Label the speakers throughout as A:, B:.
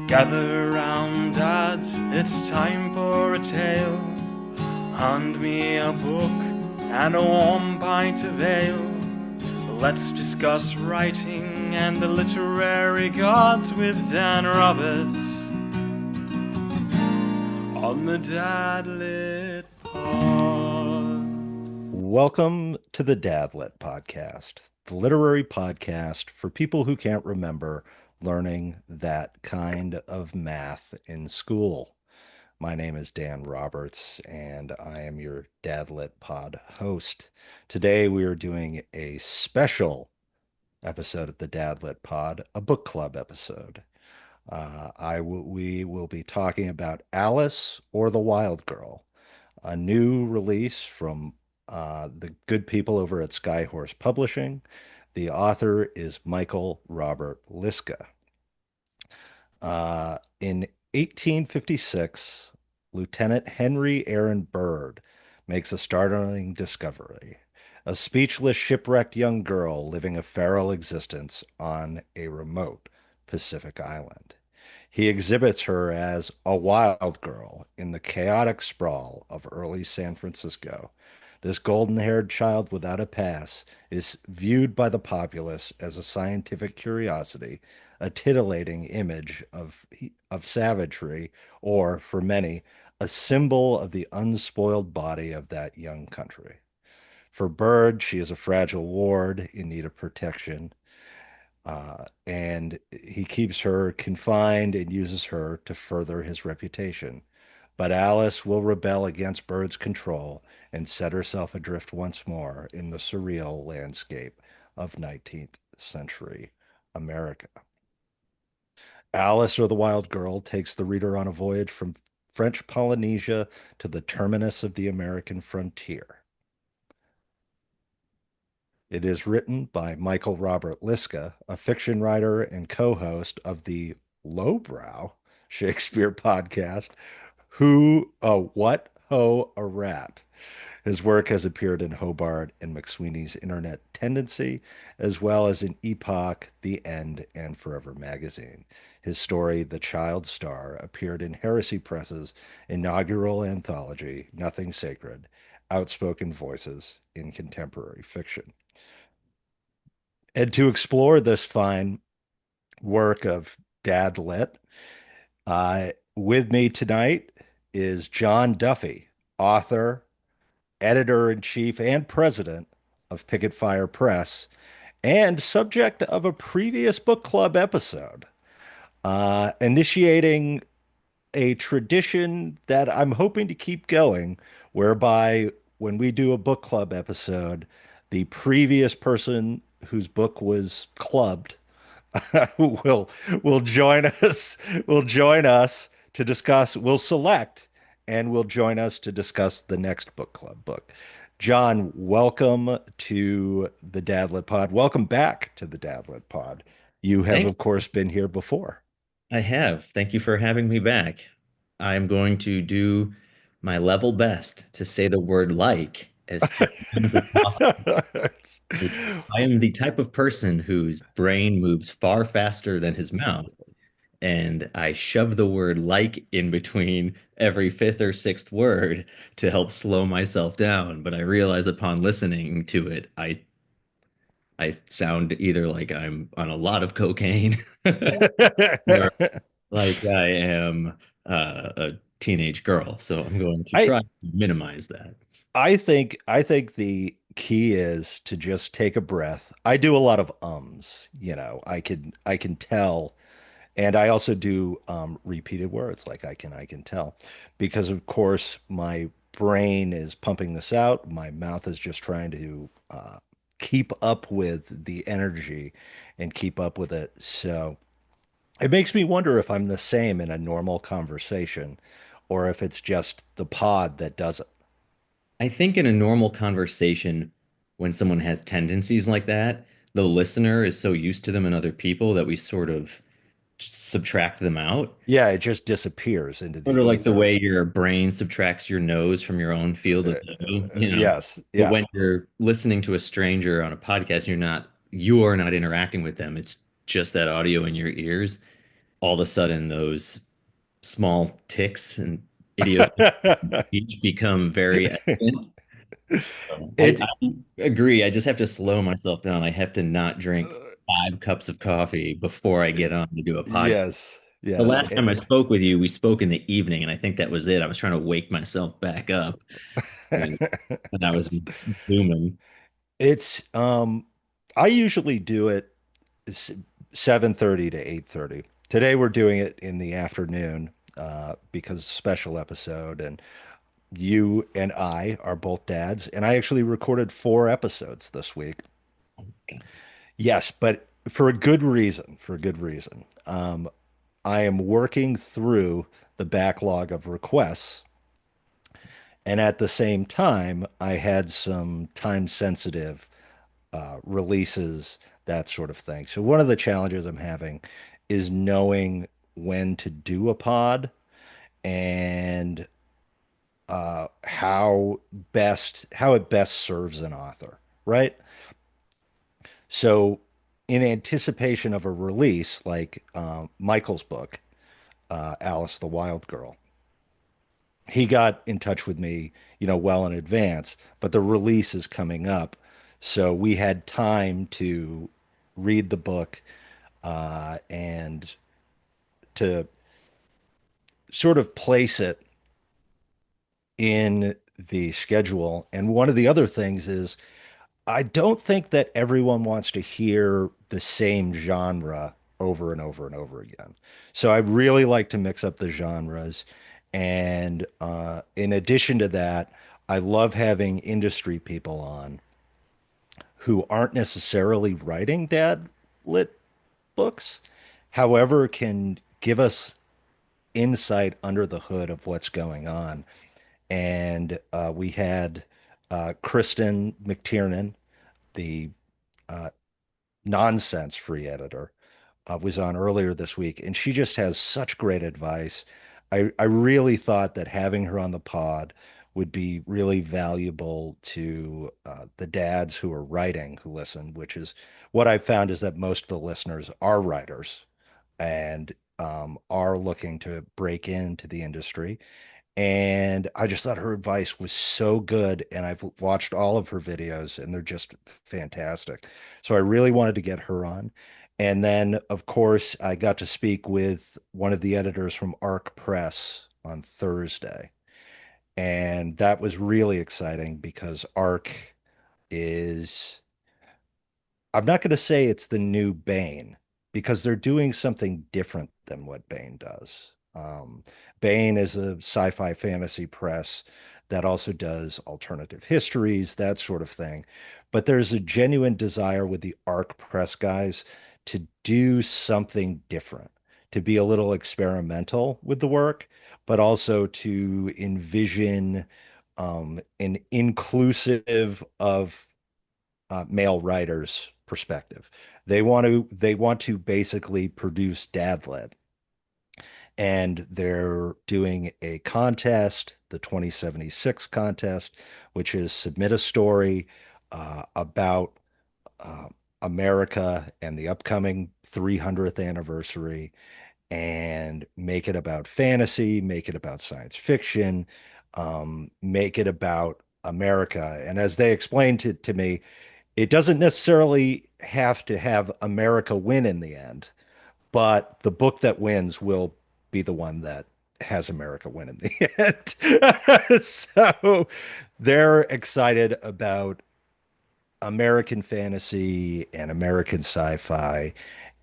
A: Gather round, dads, it's time for a tale. Hand me a book and a warm pint of ale. Let's discuss writing and the literary gods with Dan Roberts on the Dadlit Pod.
B: Welcome to the Dadlit Podcast, the literary podcast for people who can't remember learning that kind of math in school. My name is Dan Roberts, and I am your Dadlit Pod host. Today, we are doing a special episode of the Dadlit Pod, a book club episode. We will be talking about Alice or the Wild Girl, a new release from the good people over at Skyhorse Publishing. The author is Michael Robert Liska. In 1856, Lieutenant Henry Aaron Byrd makes a startling discovery. A speechless, shipwrecked young girl living a feral existence on a remote Pacific island. He exhibits her as a wild girl in the chaotic sprawl of early San Francisco. This golden-haired child without a pass is viewed by the populace as a scientific curiosity, a titillating image of savagery, or, for many, a symbol of the unspoiled body of that young country. For Bird, she is a fragile ward in need of protection, and he keeps her confined and uses her to further his reputation. But Alice will rebel against Bird's control and set herself adrift once more in the surreal landscape of 19th century America. Alice or the Wild Girl takes the reader on a voyage from French Polynesia to the terminus of the American frontier. It is written by Michael Robert Liska, a fiction writer and co-host of the Lowbrow Shakespeare podcast, Who, a What, Ho, a Rat. His work has appeared in Hobart and McSweeney's Internet Tendency, as well as in Epoch, The End, and Forever magazine. His story, The Child Star, appeared in Heresy Press's inaugural anthology, Nothing Sacred, Outspoken Voices in Contemporary Fiction. And to explore this fine work of Dad Lit, with me tonight is John Duffy, author, editor-in-chief, and president of Picket Fire Press, and subject of a previous book club episode, initiating a tradition that I'm hoping to keep going, whereby when we do a book club episode, the previous person whose book was clubbed will will join us will join us to discuss will select and will join us to discuss the next book club book. John, welcome to the Dadlit Pod. Welcome back to the Dadlit Pod. You have,
C: Thank
B: of course, been here before.
C: I have. Thank you for having me back. I'm going to do my level best to say the word like as few times as possible. I am the type of person whose brain moves far faster than his mouth, and I shove the word like in between every fifth or sixth word to help slow myself down. But I realize upon listening to it, I sound either like I'm on a lot of cocaine or like I am a teenage girl. So I'm going to
B: I
C: try to minimize that.
B: I think the key is to just take a breath. I do a lot of ums, I can tell, and I also do repeated words like I can tell, because of course my brain is pumping this out. My mouth is just trying to keep up with the energy and keep up with it. So it makes me wonder if I'm the same in a normal conversation or if it's just the pod that does it.
C: I think in a normal conversation, when someone has tendencies like that, the listener is so used to them in other people that we sort of subtract them out.
B: Yeah, it just disappears into the
C: Sort of like the
B: ether.
C: way your brain subtracts your nose from your own field of view.
B: Yes,
C: But
B: yeah.
C: when you're listening to a stranger on a podcast, you're not interacting with them. It's just that audio in your ears. all of a sudden those small ticks and idiots each become very evident. So
B: it
C: I agree. I just have to slow myself down. I have to not drink 5 cups of coffee before I get on to do a podcast.
B: yes,
C: The
B: yes.
C: last time I spoke with you, we spoke in the evening, and I think that was it. I was trying to wake myself back up, and, and I was booming.
B: It's I usually do it 7:30 to 8:30. Today we're doing it in the afternoon because special episode, and you and I are both dads, and I actually recorded 4 episodes this week. Yes, but for a good reason, for a good reason. I am working through the backlog of requests, and at the same time, I had some time sensitive releases, that sort of thing. So one of the challenges I'm having is knowing when to do a pod and how it best serves an author, right? So in anticipation of a release like Michael's book, Alice the Wild Girl, he got in touch with me, well in advance, but the release is coming up. So we had time to read the book and to sort of place it in the schedule. And one of the other things is I don't think that everyone wants to hear the same genre over and over and over again. So I really like to mix up the genres. And in addition to that, I love having industry people on who aren't necessarily writing dad lit books, however, can give us insight under the hood of what's going on. And we had Kristen McTiernan, the uh, nonsense free editor, was on earlier this week, and she just has such great advice. I really thought that having her on the pod would be really valuable to the dads who are writing who listen, which is what I've found is that most of the listeners are writers and are looking to break into the industry. And I just thought her advice was so good. And I've watched all of her videos and they're just fantastic. So I really wanted to get her on. And then, of course, I got to speak with one of the editors from Arc Press on Thursday. And that was really exciting because Arc is I'm not going to say it's the new Bane because they're doing something different than what Bane does. Bane is a sci-fi fantasy press that also does alternative histories, that sort of thing. But there's a genuine desire with the Arc Press guys to do something different, to be a little experimental with the work, but also to envision an inclusive of male writers' perspective. They want to basically produce dad-led, and they're doing a contest, the 2076 contest, which is submit a story about uh, America and the upcoming 300th anniversary, and make it about fantasy, make it about science fiction, make it about America. And as they explained to me, it doesn't necessarily have to have America win in the end, but the book that wins will be the one that has America win in the end. So they're excited about American fantasy and American sci-fi.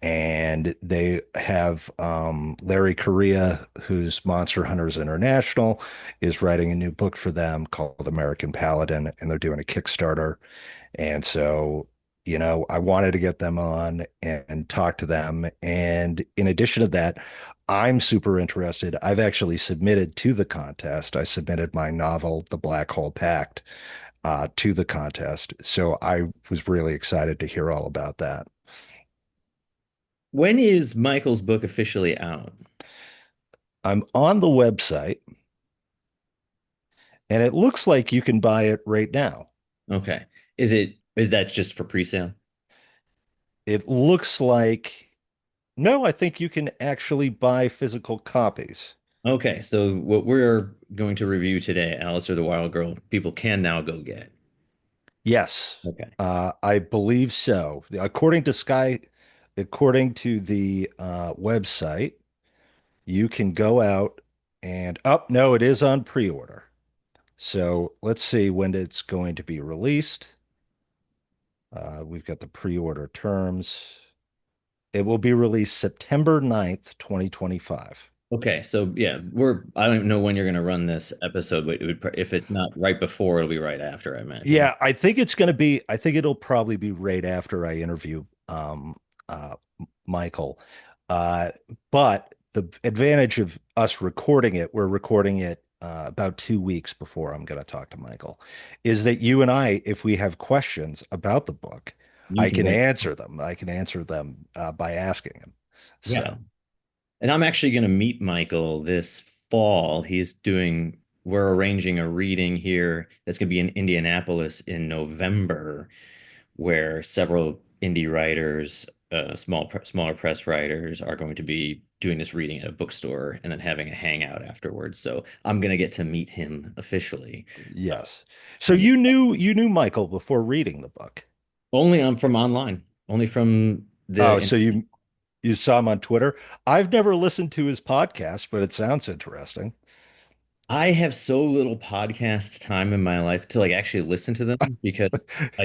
B: And they have Larry Correa, who's Monster Hunters International, is writing a new book for them called American Paladin, and they're doing a Kickstarter. And so, I wanted to get them on and talk to them. And in addition to that, I'm super interested. I've actually submitted to the contest. I submitted my novel, The Black Hole Pact, to the contest. So I was really excited to hear all about that.
C: When is Michael's book officially out?
B: I'm on the website, and it looks like you can buy it right now.
C: Okay. Is that just for pre-sale?
B: It looks like No, I think you can actually buy physical copies.
C: Okay, so what we're going to review today, Alice or the Wild Girl, people can now go get.
B: Yes,
C: Okay.
B: I believe so. According to the website, you can go out and, oh, no, it is on pre-order. So let's see when it's going to be released. We've got the pre-order terms. It will be released September 9th, 2025.
C: Okay, so yeah, I don't know when you're going to run this episode, but if it's not right before, it'll be right after, I imagine.
B: Yeah, I think it's going to be, I think it'll probably be right after I interview uh, Michael. Uh, but the advantage of us recording it, we're recording it about 2 weeks before I'm going to talk to Michael, is that you and I, if we have questions about the book,
C: You
B: I
C: can
B: can
C: go.
B: answer them. I can answer them by asking him.
C: Yeah.
B: So,
C: And I'm actually going to meet Michael this fall. We're arranging a reading here that's going to be in Indianapolis in November, where several indie writers, smaller press writers, are going to be doing this reading at a bookstore and then having a hangout afterwards. So I'm going to get to meet him officially. Uh,
B: yes. So
C: and
B: you knew Michael before reading the book.
C: only I'm from online, only from
B: Oh,
C: the
B: so you saw him on Twitter. I've never listened to his podcast, but it sounds interesting.
C: I have so little podcast time in my life to like actually listen to them because I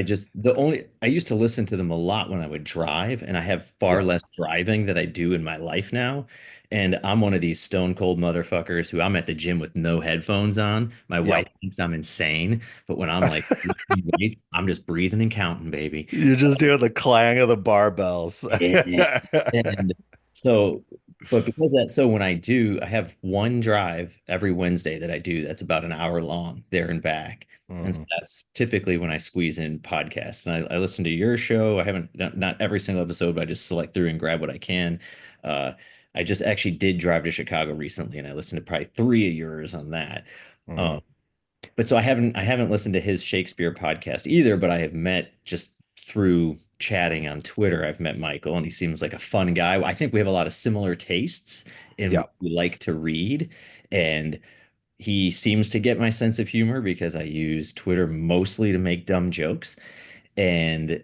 C: used to listen to them a lot when I would drive, and I have far
B: Yeah.
C: less driving that I do in my life now. And I'm one of these stone cold motherfuckers who I'm at the gym with no headphones on. My wife
B: Yep.
C: thinks I'm insane, but when I'm like lifting weights, I'm just breathing and counting, baby.
B: You're just doing the clang of the barbells.
C: Yeah. And so, but because that, so when I have one drive every Wednesday that I do that's about an hour long there and back. And so
B: Mhm.
C: that's typically when I squeeze in podcasts. And I listen to your show. I haven't, not every single episode, but I just select through and grab what I can. Uh, I just actually did drive to Chicago recently and I listened to probably three of yours on that. Um,
B: Mhm.
C: but so I haven't listened to his Shakespeare podcast either, but I have met just through chatting on Twitter. I've met Michael and he seems like a fun guy. I think we have a lot of similar tastes in what
B: Yep.
C: we like to read. And he seems to get my sense of humor because I use Twitter mostly to make dumb jokes. And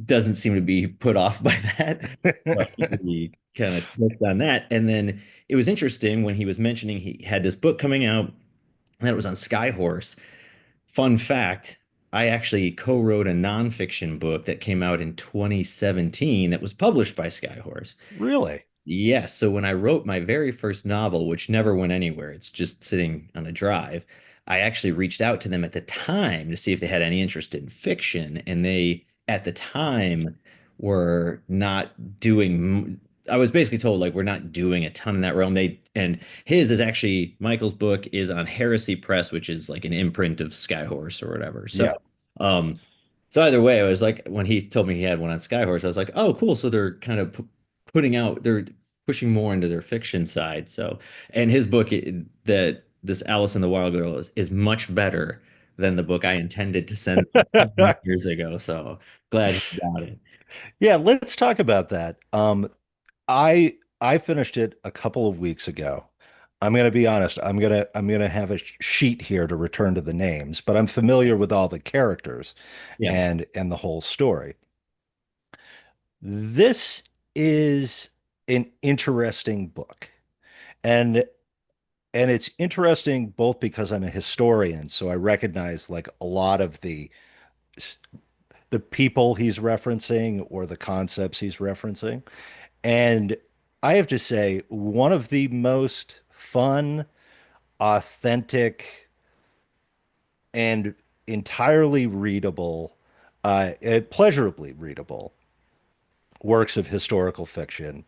C: doesn't seem to be put off by that. But he kind of clicked on that. And then it was interesting when he was mentioning he had this book coming out that was on Skyhorse. Fun fact, I actually co-wrote a nonfiction book that came out in 2017 that was published by Skyhorse.
B: Really?
C: Yes. So when I wrote my very first novel, which never went anywhere, it's just sitting on a drive, I actually reached out to them at the time to see if they had any interest in fiction. And they, at the time, were not doing, I was basically told, like, we're not doing a ton in that realm. And his is actually, Michael's book is on Heresy Press, which is like an imprint of Skyhorse or whatever. So,
B: Yeah.
C: um, so either way, I was like, when he told me he had one on Skyhorse, I was like, oh, cool. So they're kind of they're pushing more into their fiction side. So, and his book that this Alice and the Wild Girl is much better than the book I intended to send years ago. So glad he got it.
B: Yeah, let's talk about that. I finished it a couple of weeks ago. I'm going to be honest. I'm going to have a sheet here to return to the names, but I'm familiar with all the characters
C: Yeah.
B: and the whole story. This is an interesting book. And and it's interesting both because I'm a historian, so I recognize like a lot of the people he's referencing or the concepts he's referencing. And I have to say, one of the most fun, authentic, and entirely readable, pleasurably readable works of historical fiction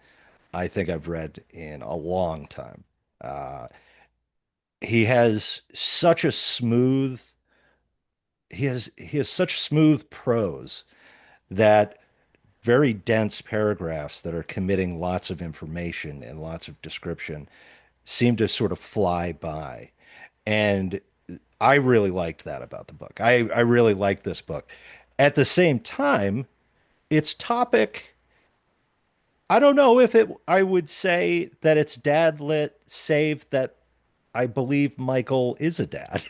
B: I think I've read in a long time. Uh, he has such a smooth, he has such smooth prose that very dense paragraphs that are committing lots of information and lots of description seem to sort of fly by. And I really liked that about the book. I really liked this book. At the same time, its topic I don't know if it, I would say that it's dad lit, save that I believe Michael is a dad.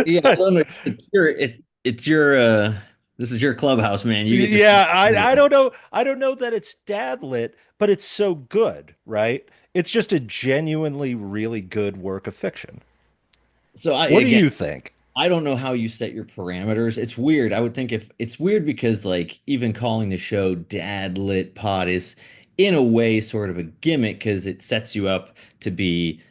C: Yeah, I don't know. It's your this is your clubhouse, man. You get to
B: Yeah,
C: say
B: I don't know. I don't know that it's dad lit, but it's so good, right? It's just a genuinely really good work of fiction.
C: so I
B: What do
C: again
B: you think?
C: I don't know how you set your parameters. It's weird. I would think if it's weird because like even calling the show Dad Lit Pod is in a way sort of a gimmick because it sets you up to be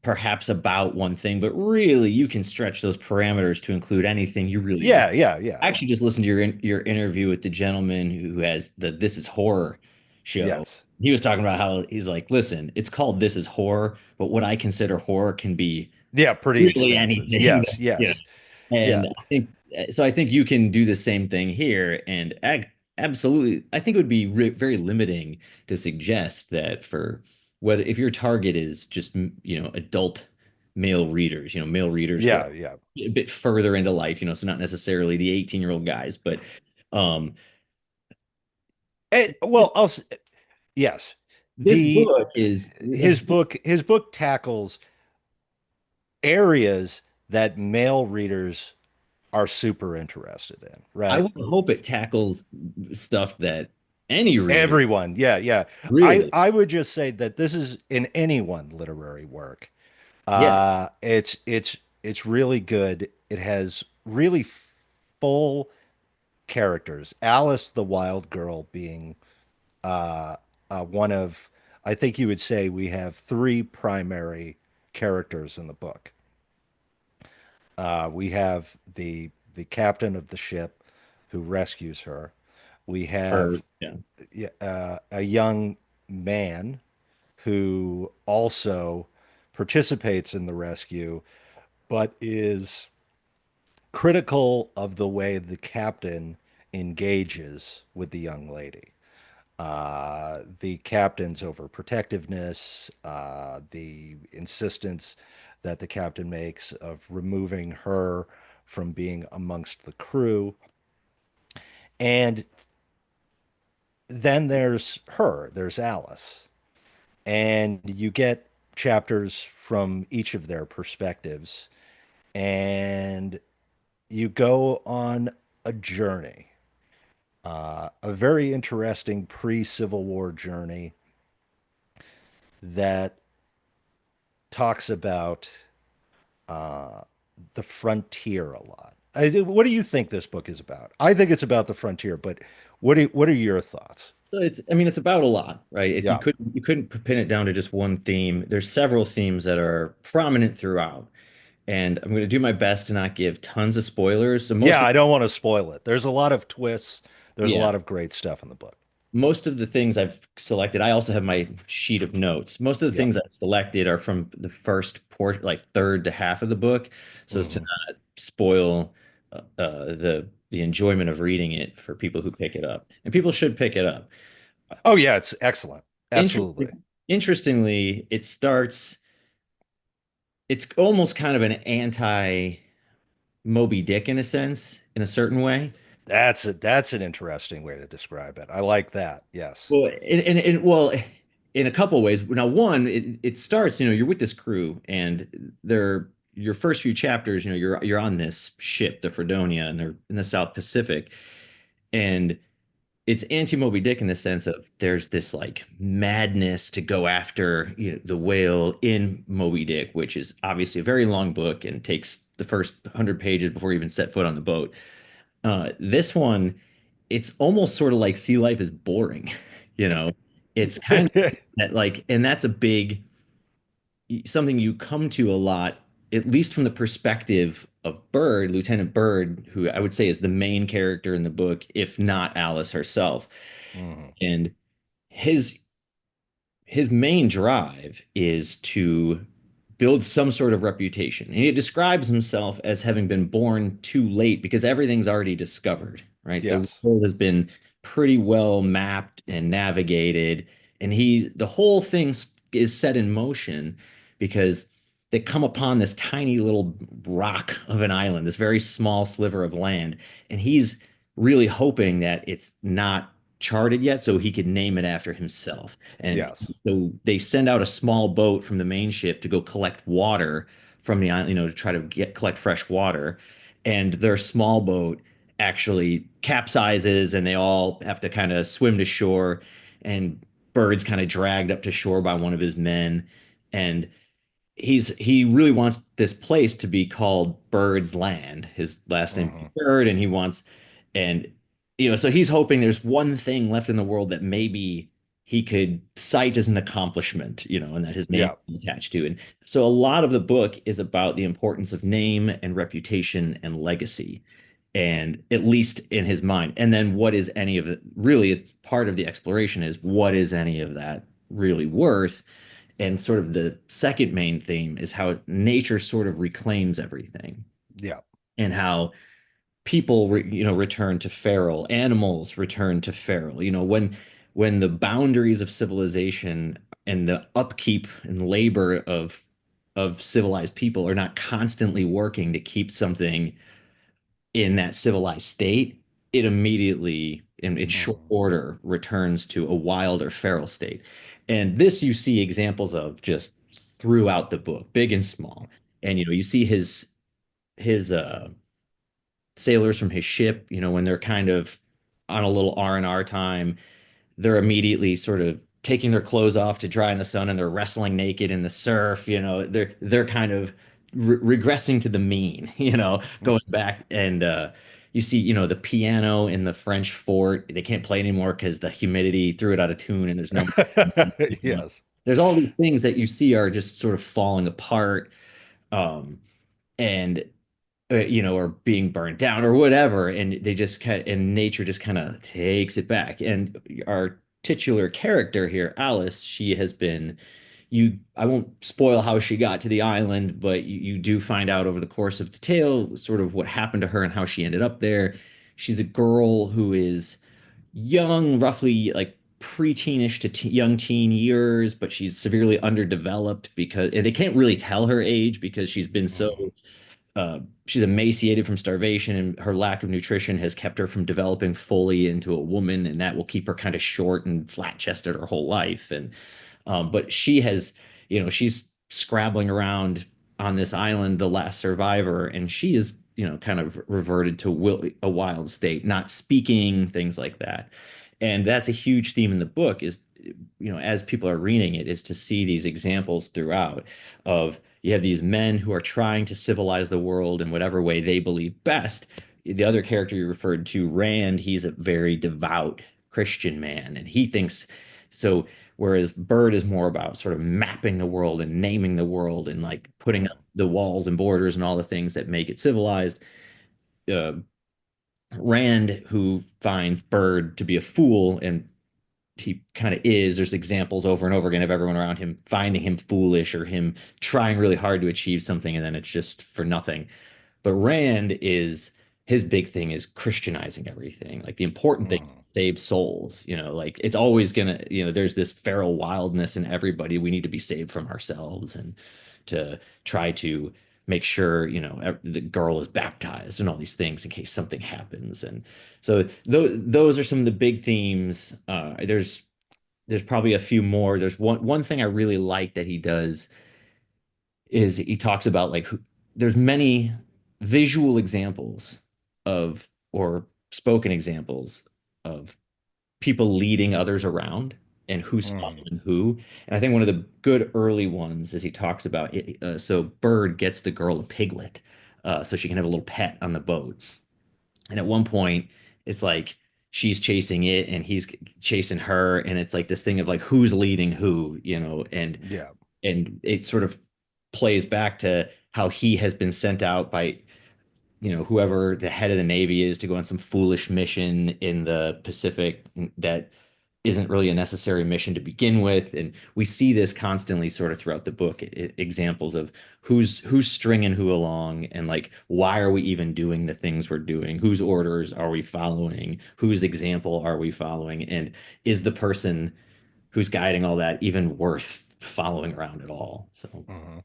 C: perhaps about one thing, but really you can stretch those parameters to include anything you really want.
B: Yeah, yeah, yeah.
C: I actually just listened to your interview with the gentleman who has the This Is Horror show.
B: Yes.
C: He was talking about how he's like, listen, it's called This Is Horror, but what I consider horror can be
B: Yeah, pretty
C: really
B: expansive.
C: anything
B: Yes,
C: that, you know.
B: yes. Yeah.
C: And I think so. I think you can do the same thing here, and absolutely, I think it would be very limiting to suggest that for whether if your target is just adult male readers, male readers who are
B: Yeah, yeah.
C: a bit further into life, so not necessarily the 18-year-old guys, but um, this,
B: Well, yes.
C: this
B: The
C: book is
B: his book tackles areas that male readers are super interested in,
C: I
B: right?
C: would hope it tackles stuff that any reader
B: Everyone. Yeah, yeah.
C: really,
B: I would just say that this is in anyone literary work.
C: yeah,
B: It's really good. It has really full characters. Alice the Wild Girl being one of, I think you would say we have three primary characters in the book. We have the captain of the ship who rescues her. We
C: or
B: have
C: yeah.
B: a young man who also participates in the rescue, but is critical of the way the captain engages with the young lady. The captain's overprotectiveness, the insistence that the captain makes of removing her from being amongst the crew. And then there's Alice. And you get chapters from each of their perspectives. And you go on a journey, a very interesting pre-Civil War journey that talks about uh, the frontier a lot. What do you think this book is about? I think it's about the frontier, but what are your thoughts?
C: So I mean, it's about a lot, right? You
B: Yeah.
C: couldn't pin it down to just one theme. There's several themes that are prominent throughout, and I'm going to do my best to not give tons of spoilers. So
B: Yeah, I don't want to spoil it. There's a lot of twists. There's a
C: yeah,
B: lot of great stuff in the book.
C: most of the things I've selected, I also have my sheet of notes. Most of the
B: Yeah.
C: things I've selected are from the first port, like third to half of the book, so as to
B: Hmm.
C: not spoil the enjoyment of reading it for people who pick it up, and people should pick it up.
B: Oh yeah, it's excellent. Absolutely.
C: Interestingly, it's almost kind of an anti Moby Dick in a sense, in a certain way.
B: That's an interesting way to describe it. I like that. Yes.
C: Well, in a couple of ways. Now, one, it starts, you're with this crew, and they're your first few chapters, you're on this ship, the Fredonia, and they're in the South Pacific, and it's anti-Moby Dick in the sense of there's this like madness to go after the whale in Moby Dick, which is obviously a very long book and takes the first 100 pages before you even set foot on the boat. This one, it's almost sort of like sea life is boring, you know. It's kind of that like, and that's a big something you come to a lot, at least from the perspective of Bird, Lieutenant Bird, who I would say is the main character in the book, if not Alice herself.
B: Mhm.
C: And his his main drive is to build some sort of reputation. And he describes himself as having been born too late because everything's already discovered, right? The
B: Yes.
C: world has been pretty well mapped and navigated, and the whole thing is set in motion because they come upon this tiny little rock of an island, this very small sliver of land, and he's really hoping that it's not charted yet, so he could name it after himself. And
B: Yes.
C: so they send out a small boat from the main ship to go collect water from the island, to try to collect fresh water. And their small boat actually capsizes, and they all have to kind of swim to shore. And Bird's kind of dragged up to shore by one of his men, and he really wants this place to be called Bird's Land. His last name is
B: Hmm.
C: Bird, and he wants, and so he's hoping there's one thing left in the world that maybe he could cite as an accomplishment, and that his name
B: Yeah.
C: is attached to. And so a lot of the book is about the importance of name and reputation and legacy, and at least in his mind. And then what is any of it? Really, it's part of the exploration is what is any of that really worth? And sort of the second main theme is how nature sort of reclaims everything,
B: Yeah.
C: and how people return to feral, animals return to feral. When the boundaries of civilization and the upkeep and labor of civilized people are not constantly working to keep something in that civilized state, it immediately, in short
B: Hmm.
C: order, returns to a wild or feral state. And this you see examples of just throughout the book, big and small. And you see his sailors from his ship, when they're kind of on a little R&R time, they're immediately sort of taking their clothes off to dry in the sun, and they're wrestling naked in the surf. They're kind of regressing to the mean, going back. And you see, the piano in the French fort, they can't play anymore because the humidity threw it out of tune, and there's no
B: Yes.
C: there's all these things that you see are just sort of falling apart. And or being burned down or whatever, and they just and nature just kind of takes it back. And our titular character here, Alice, she has been, I won't spoil how she got to the island, but you do find out over the course of the tale sort of what happened to her and how she ended up there. She's a girl who is young, roughly like preteenish to young teen years, but she's severely underdeveloped because and they can't really tell her age because she's been so
B: Hmm.
C: she's emaciated from starvation, and her lack of nutrition has kept her from developing fully into a woman, and that will keep her kind of short and flat chested her whole life. And but she has, she's scrabbling around on this island, the last survivor, and she is, kind of reverted to a wild state, not speaking, things like that. And that's a huge theme in the book is, as people are reading it, is to see these examples throughout of you have these men who are trying to civilize the world in whatever way they believe best. The other character you referred to, Rand, he's a very devout Christian man, and he thinks so. Whereas Bird is more about sort of mapping the world and naming the world and like putting up
B: Hmm.
C: the walls and borders and all the things that make it civilized. Uh, Rand, who finds Bird to be a fool, and he kind of is. There's examples over and over again of everyone around him finding him foolish or him trying really hard to achieve something, and then it's just for nothing. But Rand is his big thing is Christianizing everything. Like the important thing
B: Hmm.
C: save souls, like it's always gonna, there's this feral wildness in everybody. We need to be saved from ourselves and to try to make sure, the girl is baptized and all these things in case something happens. And so those are some of the big themes. There's probably a few more. There's one thing I really like that he does is he talks about like there's many visual examples of or spoken examples of people leading others around and who's
B: Hmm.
C: following who. And I think one of the good early ones is he talks about it. So Bird gets the girl a piglet, so she can have a little pet on the boat. And at one point, it's like she's chasing it and he's chasing her, and it's like this thing of like who's leading who,
B: Yeah.
C: and it sort of plays back to how he has been sent out by whoever the head of the Navy is to go on some foolish mission in the Pacific that isn't really a necessary mission to begin with. And we see this constantly sort of throughout the book, examples of who's stringing who along, and like why are we even doing the things we're doing, whose orders are we following, whose example are we following, and is the person who's guiding all that even worth following around at all. So
B: Hmm.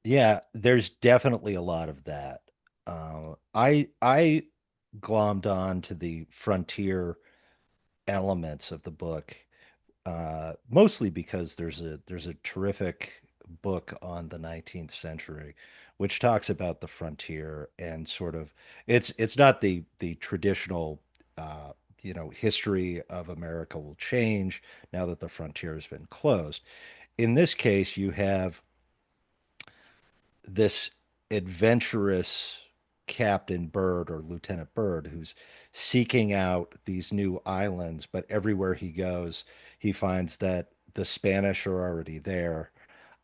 B: Yeah, there's definitely a lot of that. I glommed on to the frontier elements of the book, mostly because there's a terrific book on the 19th century, which talks about the frontier and sort of it's not the traditional uh, history of America will change now that the frontier has been closed. In this case, you have this adventurous Captain Bird or Lieutenant Bird who's seeking out these new islands, but everywhere he goes, he finds that the Spanish are already there.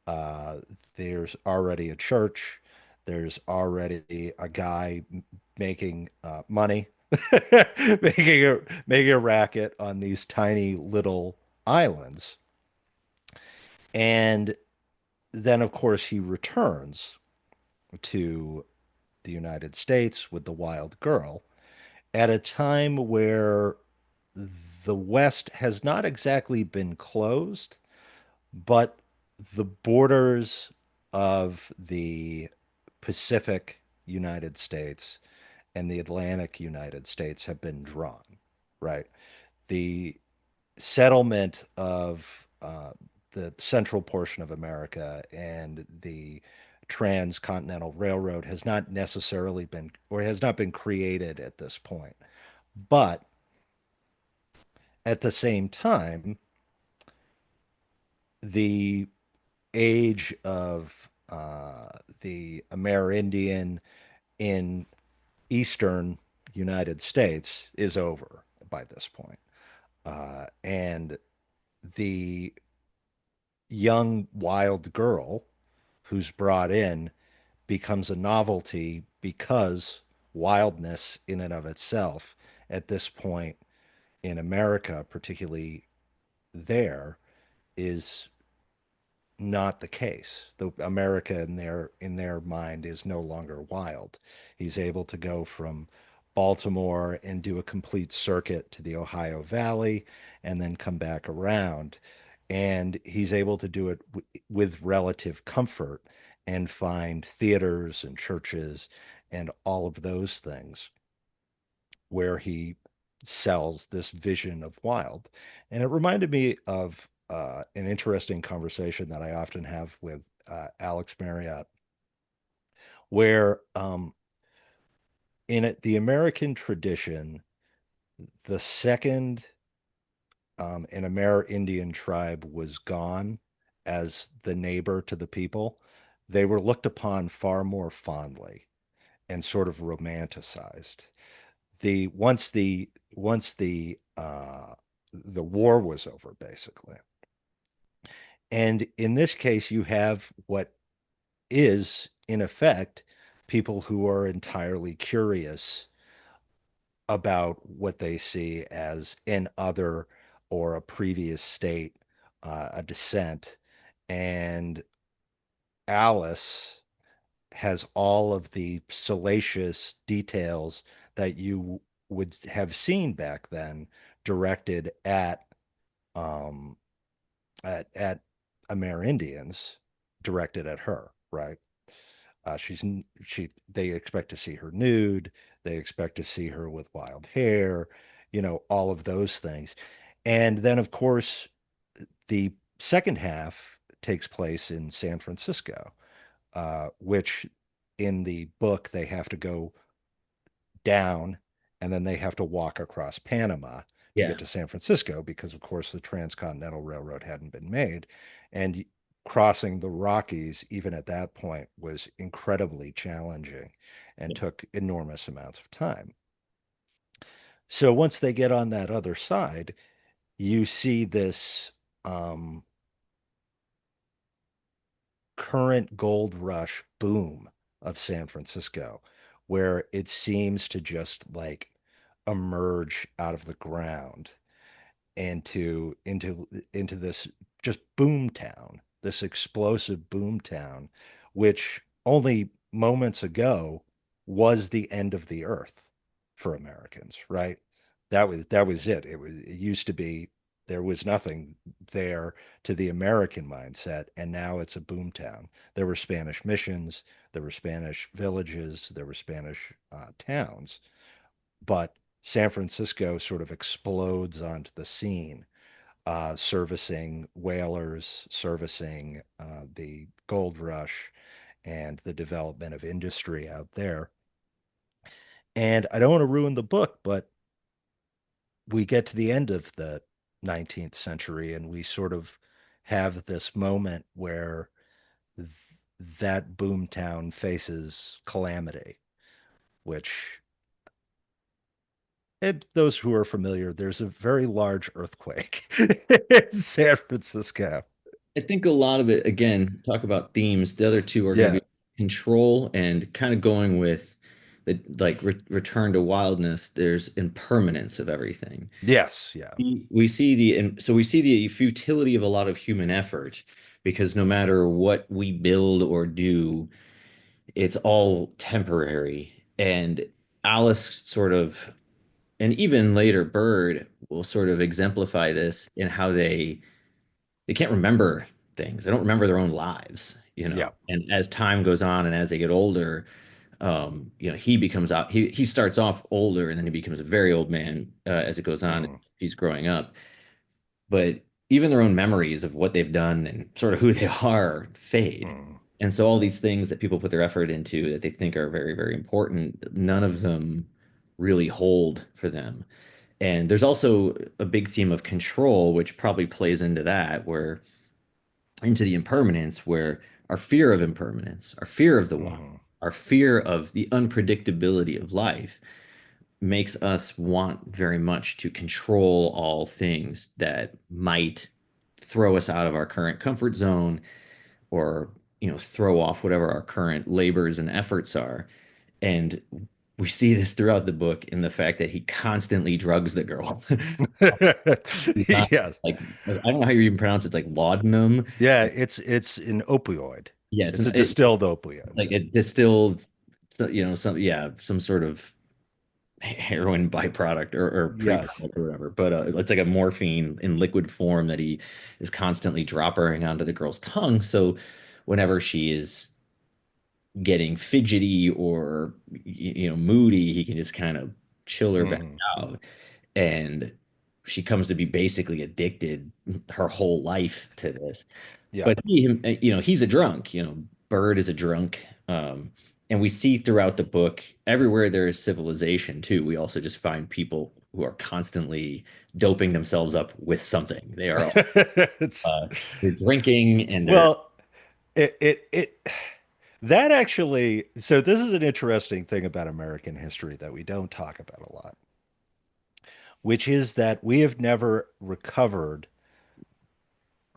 B: Uh, there's already a church. There's already a guy making money, making a racket on these tiny little islands. And then, of course, he returns to the United States with the wild girl at a time where the West has not exactly been closed, but the borders of the Pacific United States and the Atlantic United States have been drawn, right? The settlement of the central portion of America and the transcontinental railroad has not necessarily been or has not been created at this point. But at the same time, the age of the Amerindian in eastern United States is over by this point. And the young wild girl who's brought in becomes a novelty because wildness in and of itself at this point in America, particularly there, is not the case. The America in their mind is no longer wild. He's able to go from Baltimore and do a complete circuit to the Ohio Valley and then come back around. And he's able to do it with relative comfort and find theaters and churches and all of those things where he sells this vision of wild. And it reminded me of an interesting conversation that I often have with Alex Marriott, where the American tradition, the second an Amerindian tribe was gone as the neighbor to the people, they were looked upon far more fondly and sort of romanticized. The once the war was over, basically. And in this case, you have what is, in effect, people who are entirely curious about what they see as an other or a previous state, a descent. And Alice has all of the salacious details that you would have seen back then directed um, at Amerindians, directed at her, right? She they expect to see her nude, they expect to see her with wild hair, all of those things. And then of course the second half takes place in San Francisco, which in the book they have to go down and then they have to walk across Panama to
C: Yeah.
B: get to San Francisco because, of course, the Transcontinental Railroad hadn't been made. And crossing the Rockies, even at that point, was incredibly challenging and took enormous amounts of time. So once they get on that other side, you see this um, current gold rush boom of San Francisco, where it seems to just like emerge out of the ground into this just boom town, this explosive boom town, which only moments ago was the end of the earth for Americans, right? That was it. It used to be there was nothing there to the American mindset, and now it's a boom town. There were Spanish missions, there were Spanish villages, there were Spanish towns, but San Francisco sort of explodes onto the scene, servicing whalers, servicing the gold rush and the development of industry out there. And I don't want to ruin the book, but we get to the end of the 19th century and we sort of have this moment where th- that boomtown faces calamity, which those who are familiar, there's a very large earthquake in San Francisco.
C: I think a lot of it, again, talk about themes. The other two are going to
B: Yeah.
C: be control and kind of going with the like return to wildness. There's impermanence of everything.
B: Yes. Yeah.
C: We see and so we see the futility of a lot of human effort because no matter what we build or do, it's all temporary. And Alice sort of, and even later Bird will sort of exemplify this in how they can't remember things. They don't remember their own lives, you know.
B: Yeah.
C: And as time goes on and as they get older, you know, he becomes out. He starts off older and then he becomes a very old man as it goes on.
B: Mm,
C: He's growing up, but even their own memories of what they've done and sort of who they are fade.
B: mm,
C: And so all these things that people put their effort into that they think are very, very important, none of them really hold for them. And there's also a big theme of control, which probably plays into that, where into the impermanence, where our fear of impermanence, our fear of the wild,
B: mm,
C: our fear of the unpredictability of life makes us want very much to control all things that might throw us out of our current comfort zone or throw off whatever our current labors and efforts are. And we see this throughout the book in the fact that he constantly drugs the girl.
B: yes.
C: Like I don't know how you even pronounce it. It's like laudanum.
B: Yeah, it's an opioid.
C: Yeah,
B: It's a distilled opioid.
C: like it distilled, some sort of heroin byproduct or
B: Yes.
C: pre-product or whatever. But it's like a morphine in liquid form that he is constantly dropping onto the girl's tongue. So whenever she is getting fidgety or moody, he can just kind of chill her back
B: Hmm.
C: out. And she comes to be basically addicted her whole life to this.
B: Yeah.
C: But he's a drunk. Bird is a drunk. And we see throughout the book, everywhere there is civilization too. We also just find people who are constantly doping themselves up with something. They are
B: It's
C: they're drinking and they're
B: well, it that actually, so this is an interesting thing about American history that we don't talk about a lot, which is that we have never recovered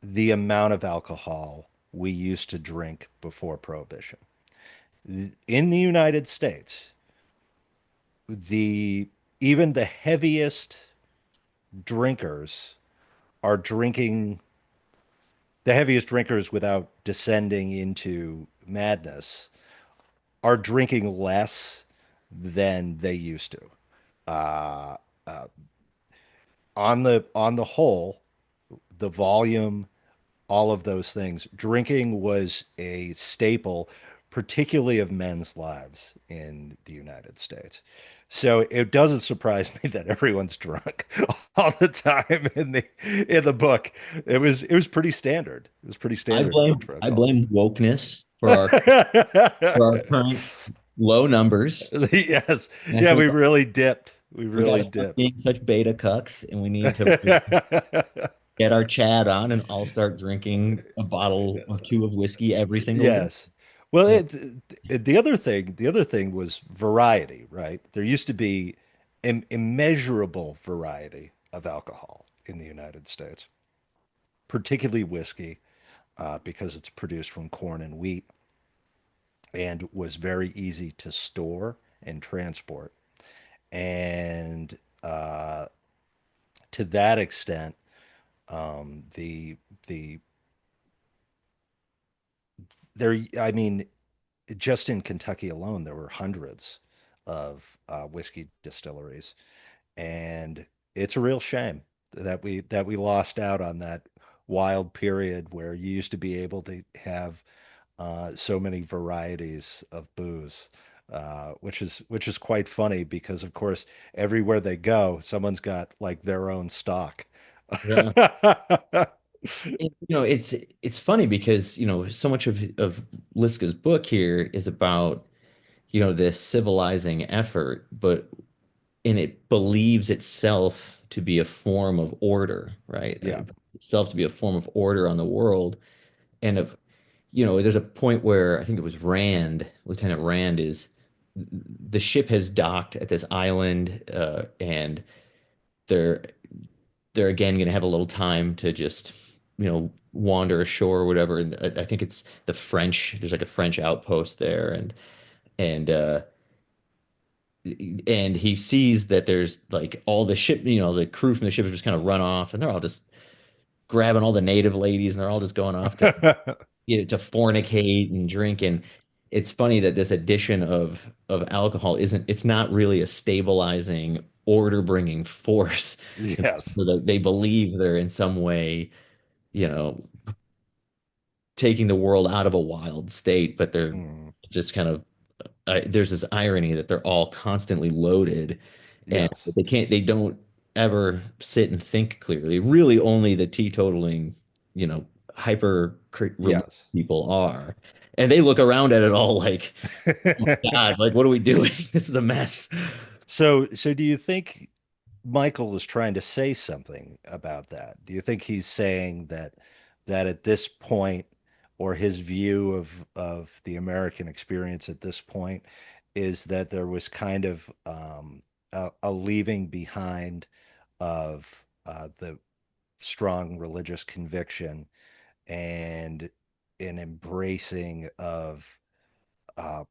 B: the amount of alcohol we used to drink before Prohibition. In the United States, the even the heaviest drinkers are drinking the heaviest drinkers without descending into madness are drinking less than they used to. Uh, uh, on the whole, the volume, all of those things, drinking was a staple, particularly of men's lives in the United States. So it doesn't surprise me that everyone's drunk all the time in the book. It was pretty standard. It was pretty
C: I
B: standard
C: blame
B: quid pro
C: I
B: quo.
C: blame wokeness for our current low numbers.
B: Yes.
C: And I
B: Yeah,
C: feel
B: we
C: like
B: really dipped. We
C: we got
B: really
C: to stop
B: dipped.
C: being such beta cucks, and we need to get our Chad on and all start drinking a bottle or two of whiskey every single day.
B: Yes. Well, the other thing was variety, right? There used to be an immeasurable variety of alcohol in the United States, particularly whiskey, because it's produced from corn and wheat and was very easy to store and transport. And to that extent, the there, I mean, just in Kentucky alone, there were hundreds of whiskey distilleries, and it's a real shame that we lost out on that wild period where you used to be able to have so many varieties of booze. which is quite funny because of course everywhere they go, someone's got like their own stock.
C: Yeah. It's funny because, so much of Liska's book here is about, this civilizing effort, but and it believes itself to be a form of order, right?
B: Yeah.
C: Itself to be a form of order on the world. And there's a point where I think it was Lieutenant Rand is the ship has docked at this island, and they're they're again going to have a little time to just wander ashore or whatever. And I think it's the French. There's like a French outpost there, and and he sees that there's like all the ship, the crew from the ship has just kind of run off, and they're all just grabbing all the native ladies, and they're all just going off to to fornicate and drink. And it's funny that this addition of alcohol it's not really a stabilizing, order bringing force.
B: Yes.
C: So that they believe they're in some way, you know, taking the world out of a wild state, but they're
B: Mm,
C: just kind of there's this irony that they're all constantly loaded, and
B: yes.
C: they don't ever sit and think clearly. Really, only the teetotaling, you know, hyper religious
B: Yes.
C: people are, and they look around at it all like, oh my God, like what are we doing? This is a mess.
B: So do you think Michael is trying to say something about that? Do you think he's saying that at this point, or his view of the American experience at this point, is that there was kind of a leaving behind of the strong religious conviction and an embracing of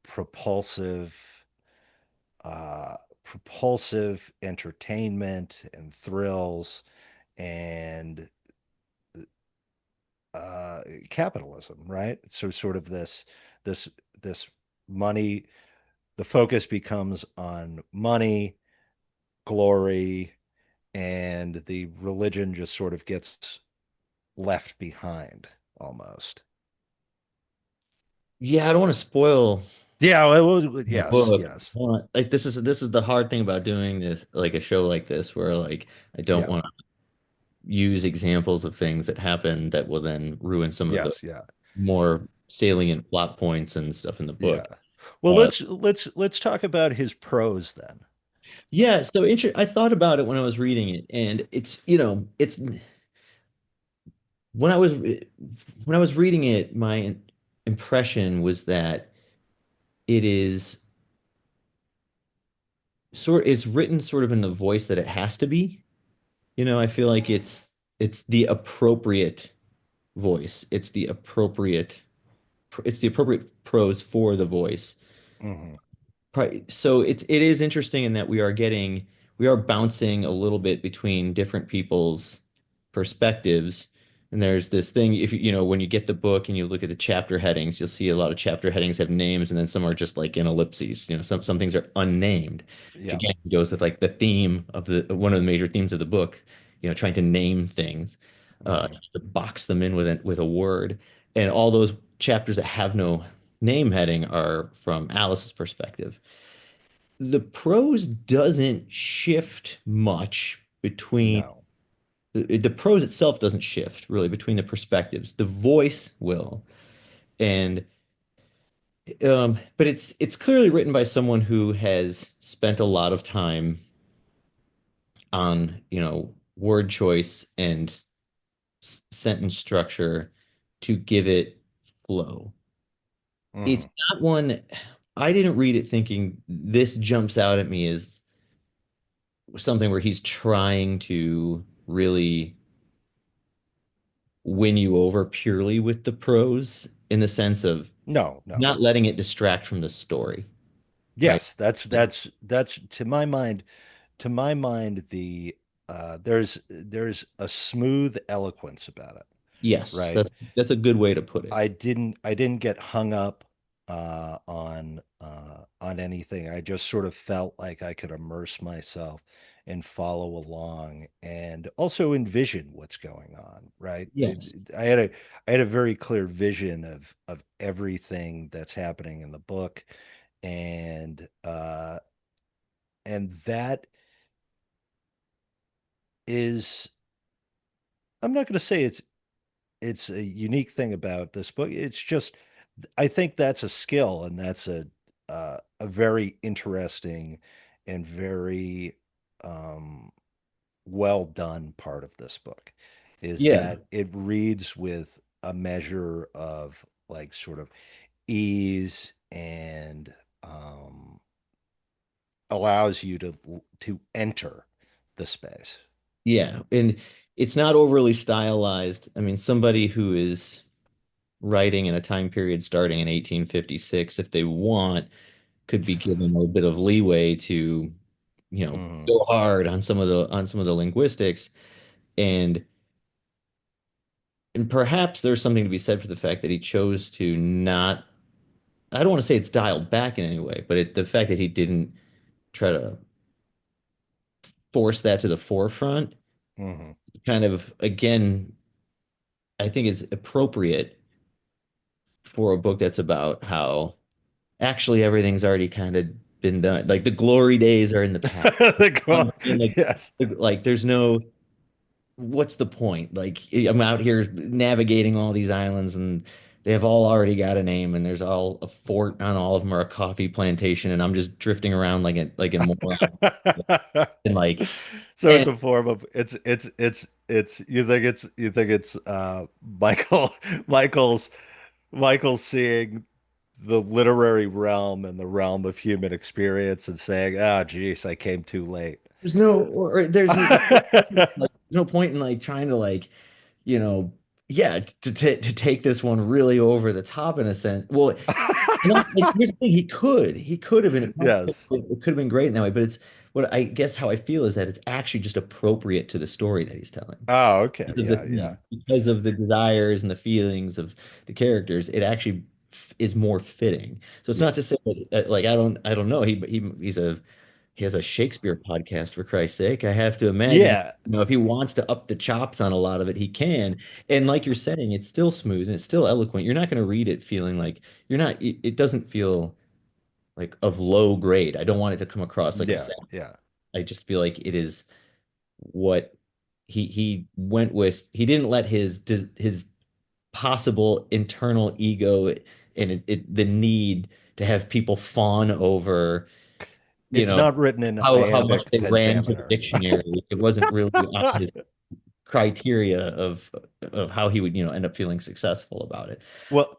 B: propulsive propulsive entertainment and thrills and uh, capitalism, right? So sort of this this money. The focus becomes on money, glory, and the religion just sort of gets left behind almost.
C: Yeah, I don't want to spoil
B: Yeah,
C: the
B: yes,
C: book.
B: yes,
C: Like this is the hard thing about doing this, like a show like this, where like I don't
B: yeah,
C: want to use examples of things that happen that will then ruin some of the
B: yes, yeah,
C: more salient plot points and stuff in the
B: yeah.
C: book.
B: Well,
C: Uh,
B: let's talk about his prose then.
C: yeah, so I thought about it when I was reading it, and it's when I was reading it, my impression was that it is it's written sort of in the voice that it has to be. I feel like it's the appropriate voice. It's the appropriate prose for the voice.
B: Hmm.
C: So it is interesting in that we are bouncing a little bit between different people's perspectives. And there's this thing, if when you get the book and you look at the chapter headings, you'll see a lot of chapter headings have names, and then some are just like in ellipses. Some things are unnamed, which
B: Yeah.
C: again goes with like the theme of the one of the major themes of the book, trying to name things,
B: Hmm.
C: to box them in with a word. And all those chapters that have no name heading are from Alice's perspective. The prose doesn't shift much between
B: No.
C: the prose itself doesn't shift really between the perspectives. The voice will, and but it's clearly written by someone who has spent a lot of time on word choice and sentence structure to give it flow. It's
B: Hmm.
C: not one. I didn't read it thinking this jumps out at me as something where he's trying to really win you over purely with the prose, in the sense of
B: No, no.
C: not letting it distract from the story, right?
B: Yes, that's to my mind the there's a smooth eloquence about it,
C: Yes,
B: right?
C: that's a good way to put it.
B: I didn't get hung up on anything. I just sort of felt like I could immerse myself and follow along and also envision what's going on, right?
C: Yes.
B: I had a very clear vision of everything that's happening in the book and that is, I'm not going to say it's a unique thing about this book. It's just, I think that's a skill, and that's a very interesting and very um, well done part of this book, is
C: Yeah.
B: that it reads with a measure of like sort of ease, and allows you to enter the space.
C: Yeah. And it's not overly stylized. I mean, somebody who is writing in a time period starting in 1856, if they want, could be given a bit of leeway to,
B: Mhm.
C: go hard on some of the linguistics. And and perhaps there's something to be said for the fact that he chose to not, I don't want to say it's dialed back in any way, but the fact that he didn't try to force that to the forefront
B: Mhm.
C: kind of, again, I think is appropriate for a book that's about how actually everything's already kind of been done. Like the glory days are in the past.
B: The
C: And like,
B: yes.
C: there's no, what's the point? Like I'm out here navigating all these islands and they have all already got a name and there's all a fort on all of them or a coffee plantation and I'm just drifting around like a moron and like
B: So
C: and
B: it's a form of, it's you think it's Michael Michael's Michael's seeing the literary realm and the realm of human experience and saying, "Ah, geez, I came too late."
C: there's no or there's no point in like trying to like yeah to take this one really over the top in a sense. Well, like here's the thing, he could have been
B: Yes.
C: it could have been great in that way, but it's what I guess how I feel is that it's actually just appropriate to the story that he's telling.
B: Oh, okay.
C: Because of the
B: Yeah, yeah.
C: theme, because of the desires and the feelings of the characters, it actually is more fitting. So it's
B: Yeah.
C: not to say that, like I don't know. He has a Shakespeare podcast for Christ's sake. I have to imagine,
B: Yeah.
C: if he wants to up the chops on a lot of it, he can. And like you're saying, it's still smooth and it's still eloquent. You're not going to read it feeling like you're not. It doesn't feel like of low grade. I don't want it to come across like I'm
B: Yeah,
C: saying.
B: yeah.
C: I just feel like it is what he went with. He didn't let his possible internal ego and the need to have people fawn over, you
B: It's
C: know,
B: not written in
C: how much
B: iambic
C: they ran to the
B: pentameter.
C: dictionary. It wasn't really on his criteria of how he would, end up feeling successful about it.
B: Well,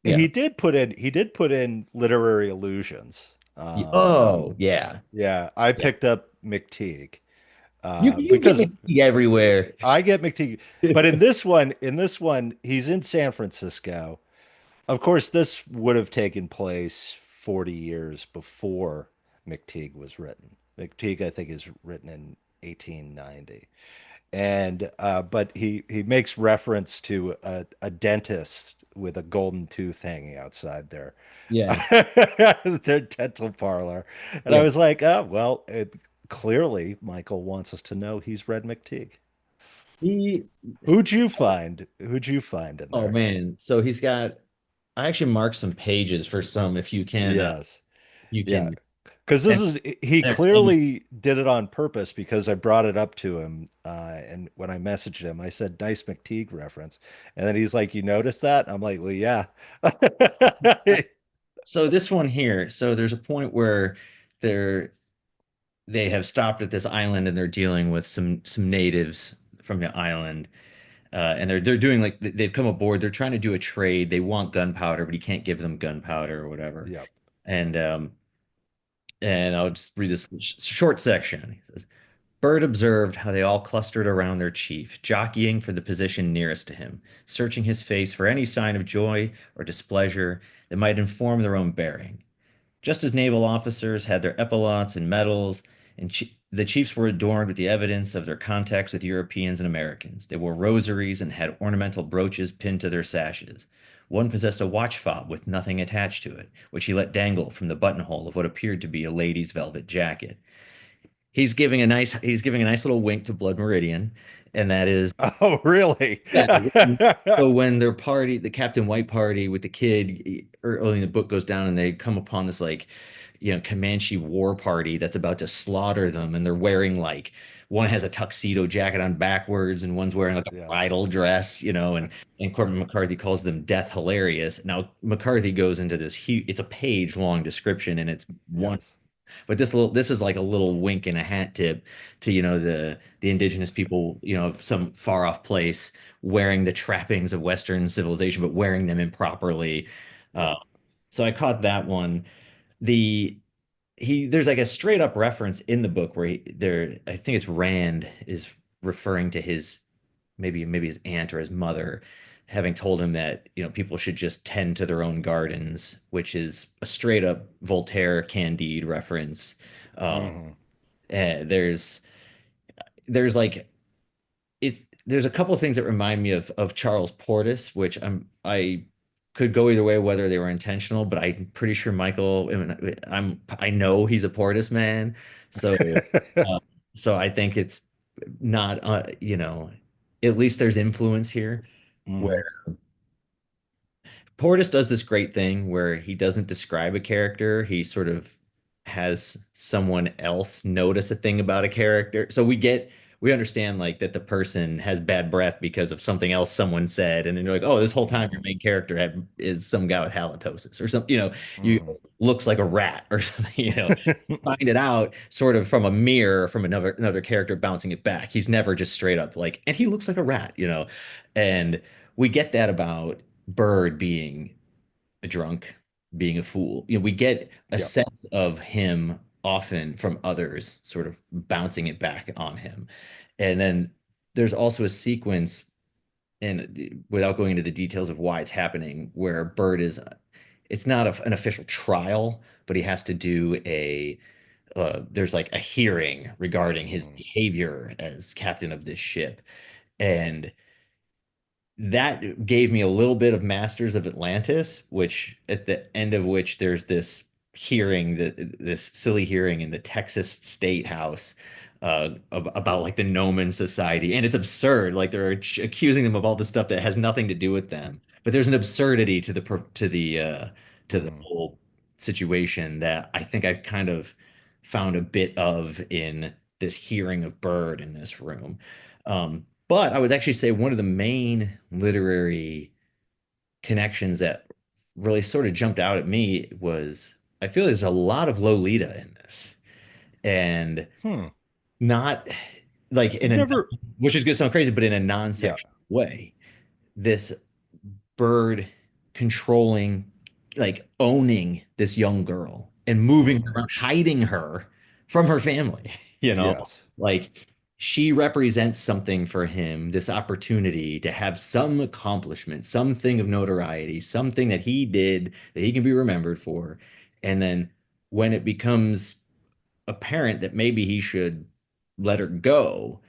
C: Yeah.
B: he did put in literary allusions.
C: Oh, yeah.
B: Yeah, I
C: Yeah.
B: picked up McTeague
C: You get
B: because
C: me everywhere.
B: I get McTeague, but in this one, he's in San Francisco. Of course, this would have taken place 40 years before McTeague was written. McTeague, I think, is written in 1890. And but he makes reference to a dentist with a golden tooth hanging outside
C: Yeah.
B: their dental parlor. And I
C: Yeah.
B: was like, oh well, clearly Michael wants us to know he's read McTeague.
C: He,
B: Who'd you find in
C: oh
B: there?
C: man. So he's got, I actually marked some pages for some if
B: Yes.
C: you
B: Yeah.
C: can
B: Because this is, he
C: entertain.
B: clearly did it on purpose, because I brought it up to him. And when I messaged him, I said, nice McTeague reference. And then he's like, you noticed that? I'm like, well, yeah.
C: So this one here, so there's a point where they're they have stopped at this island and they're dealing with some natives from the island. And they're doing like they've come aboard, they're trying to do a trade. They want gunpowder, but he can't give them gunpowder or whatever.
B: Yep.
C: And I'll just read this short section. He says, Bert observed how they all clustered around their chief, jockeying for the position nearest to him, searching his face for any sign of joy or displeasure that might inform their own bearing. Just as naval officers had their epaulettes and medals, and the chiefs were adorned with the evidence of their contacts with Europeans and Americans. They wore rosaries and had ornamental brooches pinned to their sashes. One possessed a watch fob with nothing attached to it, which he let dangle from the buttonhole of what appeared to be a lady's velvet jacket. he's giving a nice little wink to Blood Meridian, and that is
B: Oh, really?
C: yeah. So when their party, the Captain White party with the kid, early in the book goes down, and they come upon this like, Comanche war party that's about to slaughter them, and they're wearing like one has a tuxedo jacket on backwards, and one's wearing like a
B: Yeah.
C: bridal dress, and Corbin McCarthy calls them death hilarious. Now McCarthy goes into this huge, it's a page long description, and it's one
B: Yes.
C: but this is like a little wink and a hat tip to, the indigenous people, of some far off place wearing the trappings of Western civilization, but wearing them improperly. Uh,
B: Yep.
C: so I caught that one. The there's like a straight up reference in the book where I think it's Rand is referring to his maybe his aunt or his mother having told him that people should just tend to their own gardens, which is a straight up Voltaire Candide reference. um
B: Hmm.
C: there's like there's a couple of things that remind me of Charles Portis, which I could go either way whether they were intentional, but I'm pretty sure Michael, I know he's a Portis man. So uh, so I think it's not at least there's influence here
B: Hmm.
C: where Portis does this great thing where he doesn't describe a character. He sort of has someone else notice a thing about a character. So we understand like that the person has bad breath because of something else someone said, and then you're like, oh, this whole time your
B: Hmm.
C: main character is some guy with halitosis or something. You
B: Hmm.
C: looks like a rat or something. Find it out sort of from a mirror from another character bouncing it back. He's never just straight up like, and he looks like a rat. And we get that about Bird being a drunk, being a fool. We get a
B: Yep.
C: sense of him often from others, sort of bouncing it back on him. And then there's also a sequence, and without going into the details of why it's happening, where Bird it's not an official trial, but he has to do there's like a hearing regarding his
B: Hmm.
C: behavior as captain of this ship. And that gave me a little bit of Masters of Atlantis, which at the end of which there's this hearing, this silly hearing in the Texas State House about like the Nomen Society, and it's absurd. Like they're accusing them of all this stuff that has nothing to do with them, but there's an absurdity to the
B: Hmm.
C: whole situation that I think I kind of found a bit of in this hearing of Bird in this room. But I would actually say one of the main literary connections that really sort of jumped out at me was I feel there's a lot of Lolita in this, and
B: Hmm.
C: not like
B: I've never.
C: which is going to sound crazy, but in a
B: Yeah.
C: non-sexual way. This Bird controlling, like owning this young girl and moving her
B: Hmm.
C: around, hiding her from her family, you know,
B: Yes.
C: like she represents something for him, this opportunity to have some accomplishment, something of notoriety, something that he did that he can be remembered for. And then when it becomes apparent that maybe he should let her go,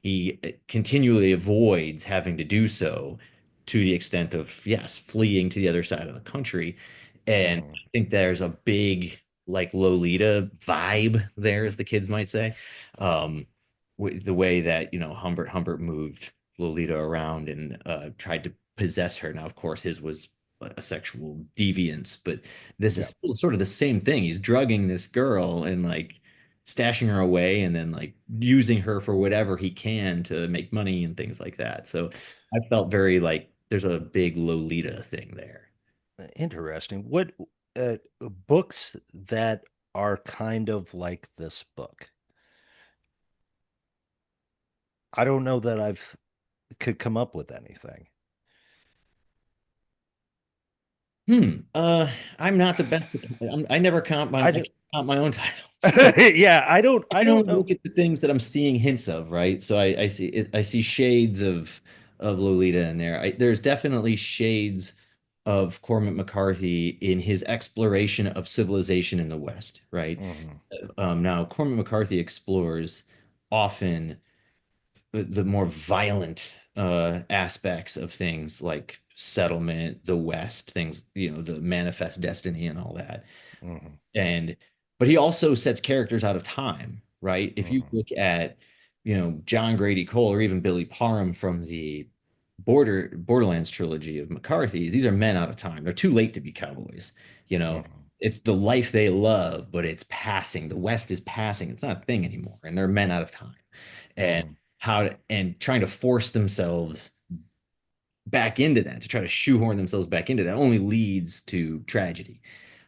C: he continually avoids having to do so to the extent of, yes, fleeing to the other side of the country. And
B: Hmm.
C: I think there's a big, like, Lolita vibe there, as the kids might say. Um, the way that, Humbert moved Lolita around and tried to possess her. Now, of course, his was a sexual deviance, but this is
B: Yep.
C: still sort of the same thing. He's drugging this girl and like stashing her away and then like using her for whatever he can to make money and things like that. So I felt very like there's a big Lolita thing there.
B: Interesting. What books that are kind of like this book? I don't know that I've could come up with anything.
C: I'm not the best. I never
B: I
C: I
B: do.
C: can't count my own titles.
B: Yeah, I don't.
C: I
B: I
C: can
B: don't
C: only
B: know.
C: look at the things that I'm seeing hints of, right? So I see shades of Lolita in there. There's definitely shades of Cormac McCarthy in his exploration of civilization in the West, right?
B: Hmm.
C: Now, Cormac McCarthy explores often the more violent aspects of things like settlement, the West, things, the manifest destiny and all that.
B: Hmm.
C: And but he also sets characters out of time. right? If you
B: Mhm.
C: look at, John Grady Cole or even Billy Parham from the Borderlands trilogy of McCarthy's, these are men out of time. They're too late to be cowboys. You know,
B: Mhm.
C: it's the life they love, but it's passing. The West is passing. It's not a thing anymore, and they're men out of time. And
B: Mhm.
C: and trying to force themselves back into that, to try to shoehorn themselves back into that, only leads to tragedy.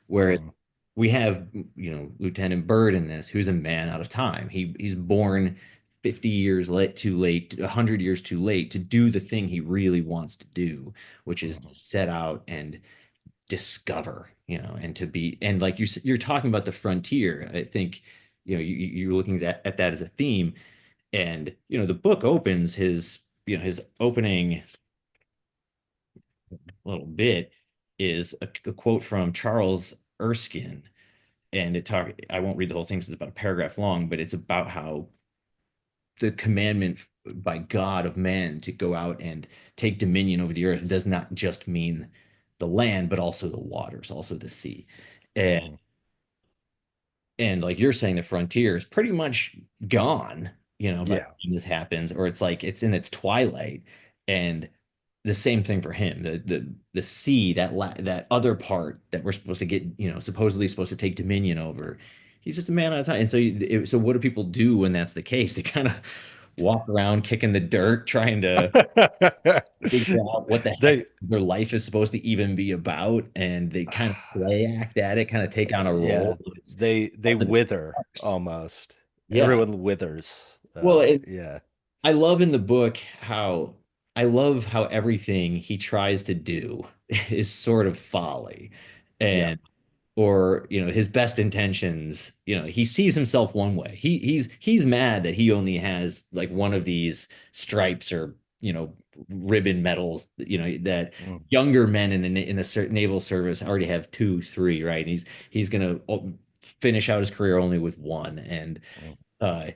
C: Whereas
B: Mhm.
C: we have, Lieutenant Byrd in this, who's a man out of time. He's born 50 years late, too late, 100 years too late to do the thing he really wants to do, which is to
B: Mhm.
C: set out and discover, and to be, and like you're talking about the frontier. I think, you're looking at that as a theme. And, the book opens his opening little bit is a quote from Charles Erskine, and I won't read the whole thing because it's about a paragraph long, but it's about how the commandment by God of man to go out and take dominion over the earth does not just mean the land, but also the waters, also the sea. And
B: Mhm.
C: and like you're saying, the frontier is pretty much gone, by the
B: Yeah.
C: time this happens, or it's like it's in its twilight. And the same thing for him. The sea, that other part that we're supposed to get, supposedly supposed to take dominion over. He's just a man at a time. And so what do people do when that's the case? They kind of walk around kicking the dirt, trying to figure out what the heck
B: They
C: their life is supposed to even be about, and they kind of play act at it, kind of take on a
B: yeah,
C: role. It's
B: they
C: ultimate
B: wither
C: farce.
B: almost.
C: Yeah.
B: Everyone withers.
C: Well,
B: Yeah.
C: I love in the book how I love how everything he tries to do is sort of folly.
B: Yeah.
C: And or his best intentions, he sees himself one way. He's mad that he only has like one of these stripes or ribbon medals, that
B: Mm.
C: younger men in the naval service already have two, three, right? And he's gonna finish out his career only with one. And
B: Mm.
C: uh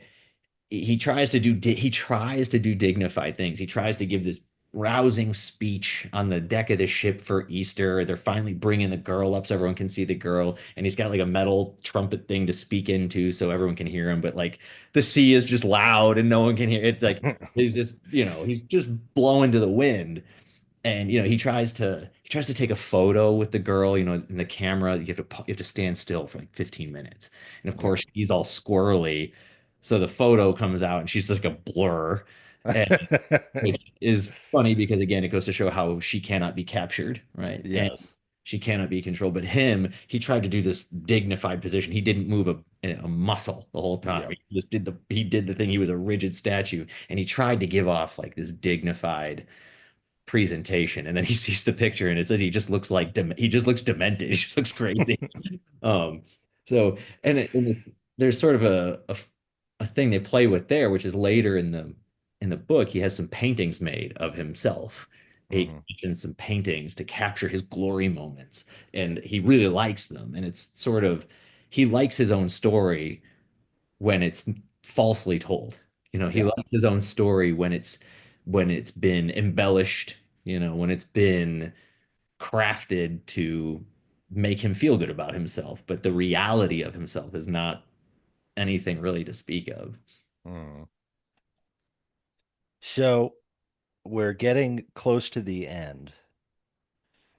C: he tries to do dignified things. He tries to give this rousing speech on the deck of the ship for Easter. They're finally bringing the girl up so everyone can see the girl, and he's got like a metal trumpet thing to speak into so everyone can hear him. But like the sea is just loud and no one can hear. It's like he's just blowing to the wind. And he tries to take a photo with the girl, in the camera. You have to stand still for like 15 minutes. And of
B: Yeah.
C: course he's all squirrely, so the photo comes out and she's like a blur. And which is funny because again it goes to show how she cannot be captured, right? And
B: Yes.
C: she cannot be controlled. But he tried to do this dignified position. He didn't move a muscle the whole time.
B: Yeah.
C: He did the thing. He was a rigid statue, and he tried to give off like this dignified presentation. And then he sees the picture and it says he just looks demented. He just looks crazy. Um, so and there's sort of a thing they play with there, which is later in the book, he has some paintings made of himself. He
B: Mhm.
C: commissions some paintings to capture his glory moments, and he really likes them. And it's sort of he likes his own story when it's falsely told. He
B: Yeah.
C: likes his own story when it's been embellished, when it's been crafted to make him feel good about himself, but the reality of himself is not anything really to speak of.
B: Mhm. So we're getting close to the end.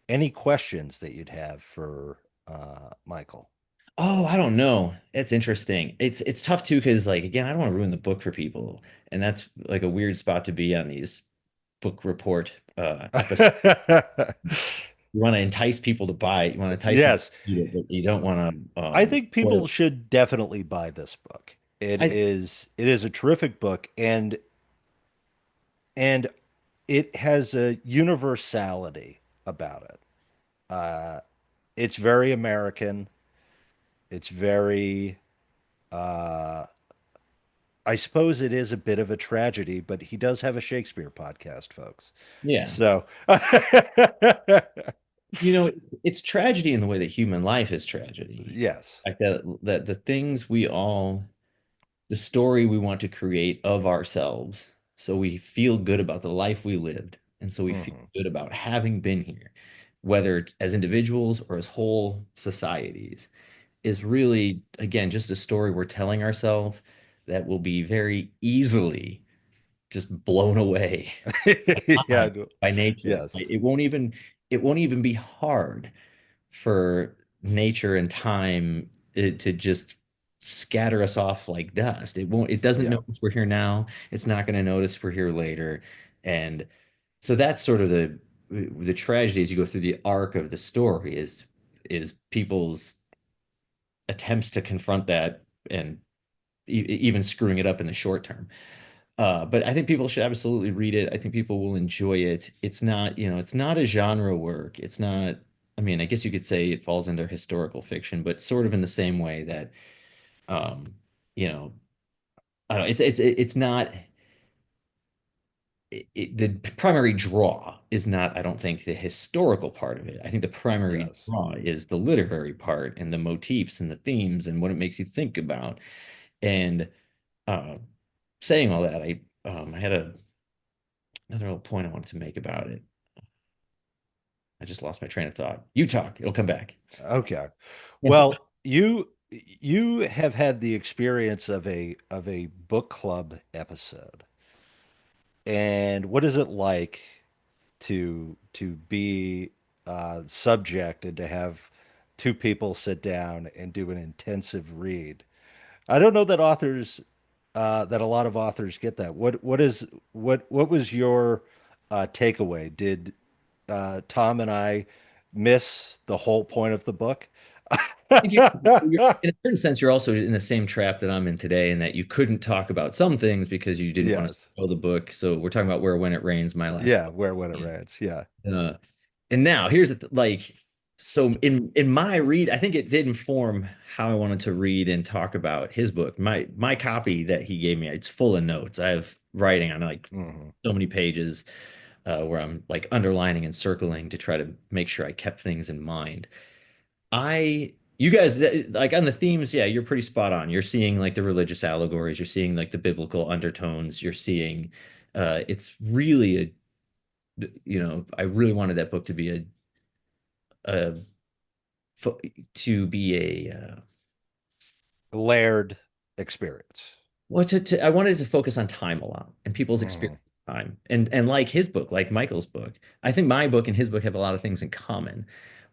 B: Any questions that you'd have for Michael?
C: Oh, I don't know. It's interesting. It's tough too because like again, I don't want to ruin the book for people, and that's like a weird spot to be on these book report episodes. You want to entice people to buy it. You want to entice them to
B: Yes,
C: read it, but you don't want to
B: I think
C: spoil
B: people should definitely buy this book. It
C: it.
B: is a terrific book, and it has a universality about it. Uh, it's very American. It's very, uh, I suppose it is a bit of a tragedy, but he does have a Shakespeare podcast, folks.
C: Yeah.
B: So,
C: You know, it's tragedy in the way that human life is tragedy.
B: yes.
C: Like that the things the story we want to create of ourselves, so we feel good about the life we lived, and so we feel
B: Hmm.
C: good about having been here, whether as individuals or as whole societies, is really again just a story we're telling ourselves. that will be very easily just blown away
B: Yeah.
C: time by nature.
B: Yes.
C: It won't even be hard for nature and time to just scatter us off like dust. It doesn't
B: Yeah.
C: notice we're here now. It's not going to notice we're here later. And so that's sort of the tragedy as you go through the arc of the story is people's attempts to confront that and even screwing it up in the short term. But I think people should absolutely read it. I think people will enjoy it. It's not, it's not a genre work. It's not, I mean, I guess you could say it falls under historical fiction, but sort of in the same way that, um, you know, I don't know, it's not, the primary draw is not, I don't think, the historical part of it. I think the primary
B: Yes.
C: draw is the literary part and the motifs and the themes and what it makes you think about. And uh, saying all that, I had another little point I wanted to make about it. I just lost my train of thought. You talk, it'll come back.
B: Okay. Well, you have had the experience of a book club episode. And what is it like to be subject and to have two people sit down and do an intensive read? I don't know that that a lot of authors get that. What was your takeaway? Did Tom and I miss the whole point of the book?
C: In a certain sense, you're also in the same trap that I'm in today, in that you couldn't talk about some things because you didn't want to
B: Yes.
C: spoil the book. So we're talking about Where When It Rains, my last
B: Yeah,
C: book.
B: where when it rains. Yeah.
C: Uh, and now here's like, so in my read, I think it did inform how I wanted to read and talk about his book. My copy that he gave me, it's full of notes. I have writing on like
B: Hmm.
C: so many pages where I'm like underlining and circling to try to make sure I kept things in mind. You guys, like on the themes, yeah, you're pretty spot on. You're seeing like the religious allegories, you're seeing like the biblical undertones, you're seeing, it's really I really wanted that book to be a to be
B: Layered experience.
C: I wanted to focus on time a lot and people's
B: Hmm.
C: experience with time. And like his book, like Michael's book, I think my book and his book have a lot of things in common,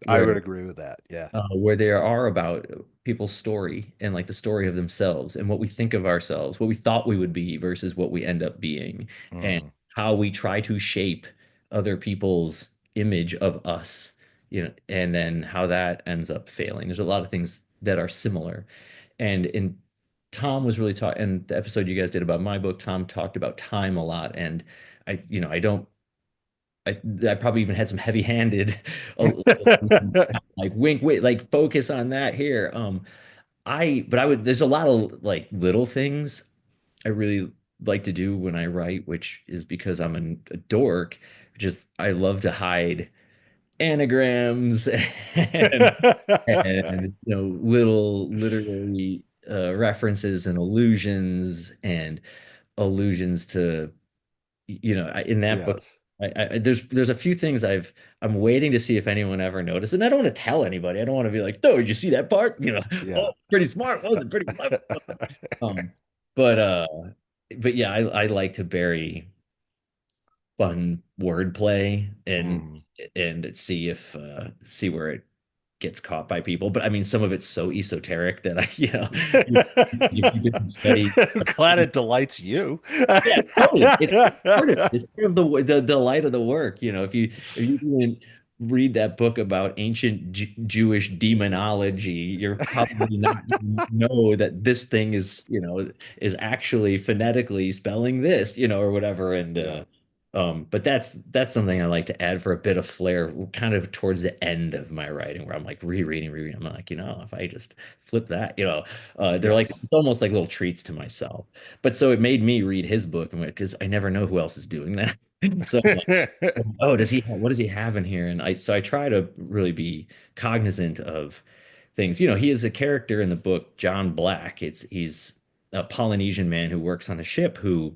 B: I
C: where
B: would agree with that. Yeah.
C: where there are about people's story and like the story of themselves and what we think of ourselves, what we thought we would be versus what we end up being, and
B: Hmm.
C: how we try to shape other people's image of us, and then how that ends up failing. There's a lot of things that are similar. And in Tom was really taught, and the episode you guys did about my book, Tom talked about time a lot. And I don't I probably even had some heavy-handed like wink, wait, like focus on that here. I would there's a lot of like little things I really like to do when I write, which is because I'm a dork. Just I love to hide anagrams and little literary references and allusions to in that book,
B: Yes.
C: there's a few things I'm waiting to see if anyone ever noticed, and I don't want to tell anybody. I don't want to be like, "Oh, did you see that part?"
B: Yeah.
C: Oh, pretty smart, wasn't it? Pretty clever. Um, but but yeah, I like to bury fun wordplay
B: Mhm.
C: and see if see where it gets caught by people. But I mean, some of it's so esoteric that if you didn't study.
B: I'm glad it delights you.
C: Yeah, totally. It's part of the delight of the work. If you didn't read that book about ancient Jewish demonology, you're probably not gonna know that this thing is actually phonetically spelling this, or whatever. And
B: Yeah.
C: but that's something I like to add for a bit of flair, kind of towards the end of my writing, where I'm like rereading. I'm like, if I just flip that, they're like
B: Yes.
C: it's almost like little treats to myself. But so it made me read his book, because I never know who else is doing that. So I'm like, oh, what does he have in here? And I try to really be cognizant of things. He is a character in the book, John Black. He's a Polynesian man who works on the ship who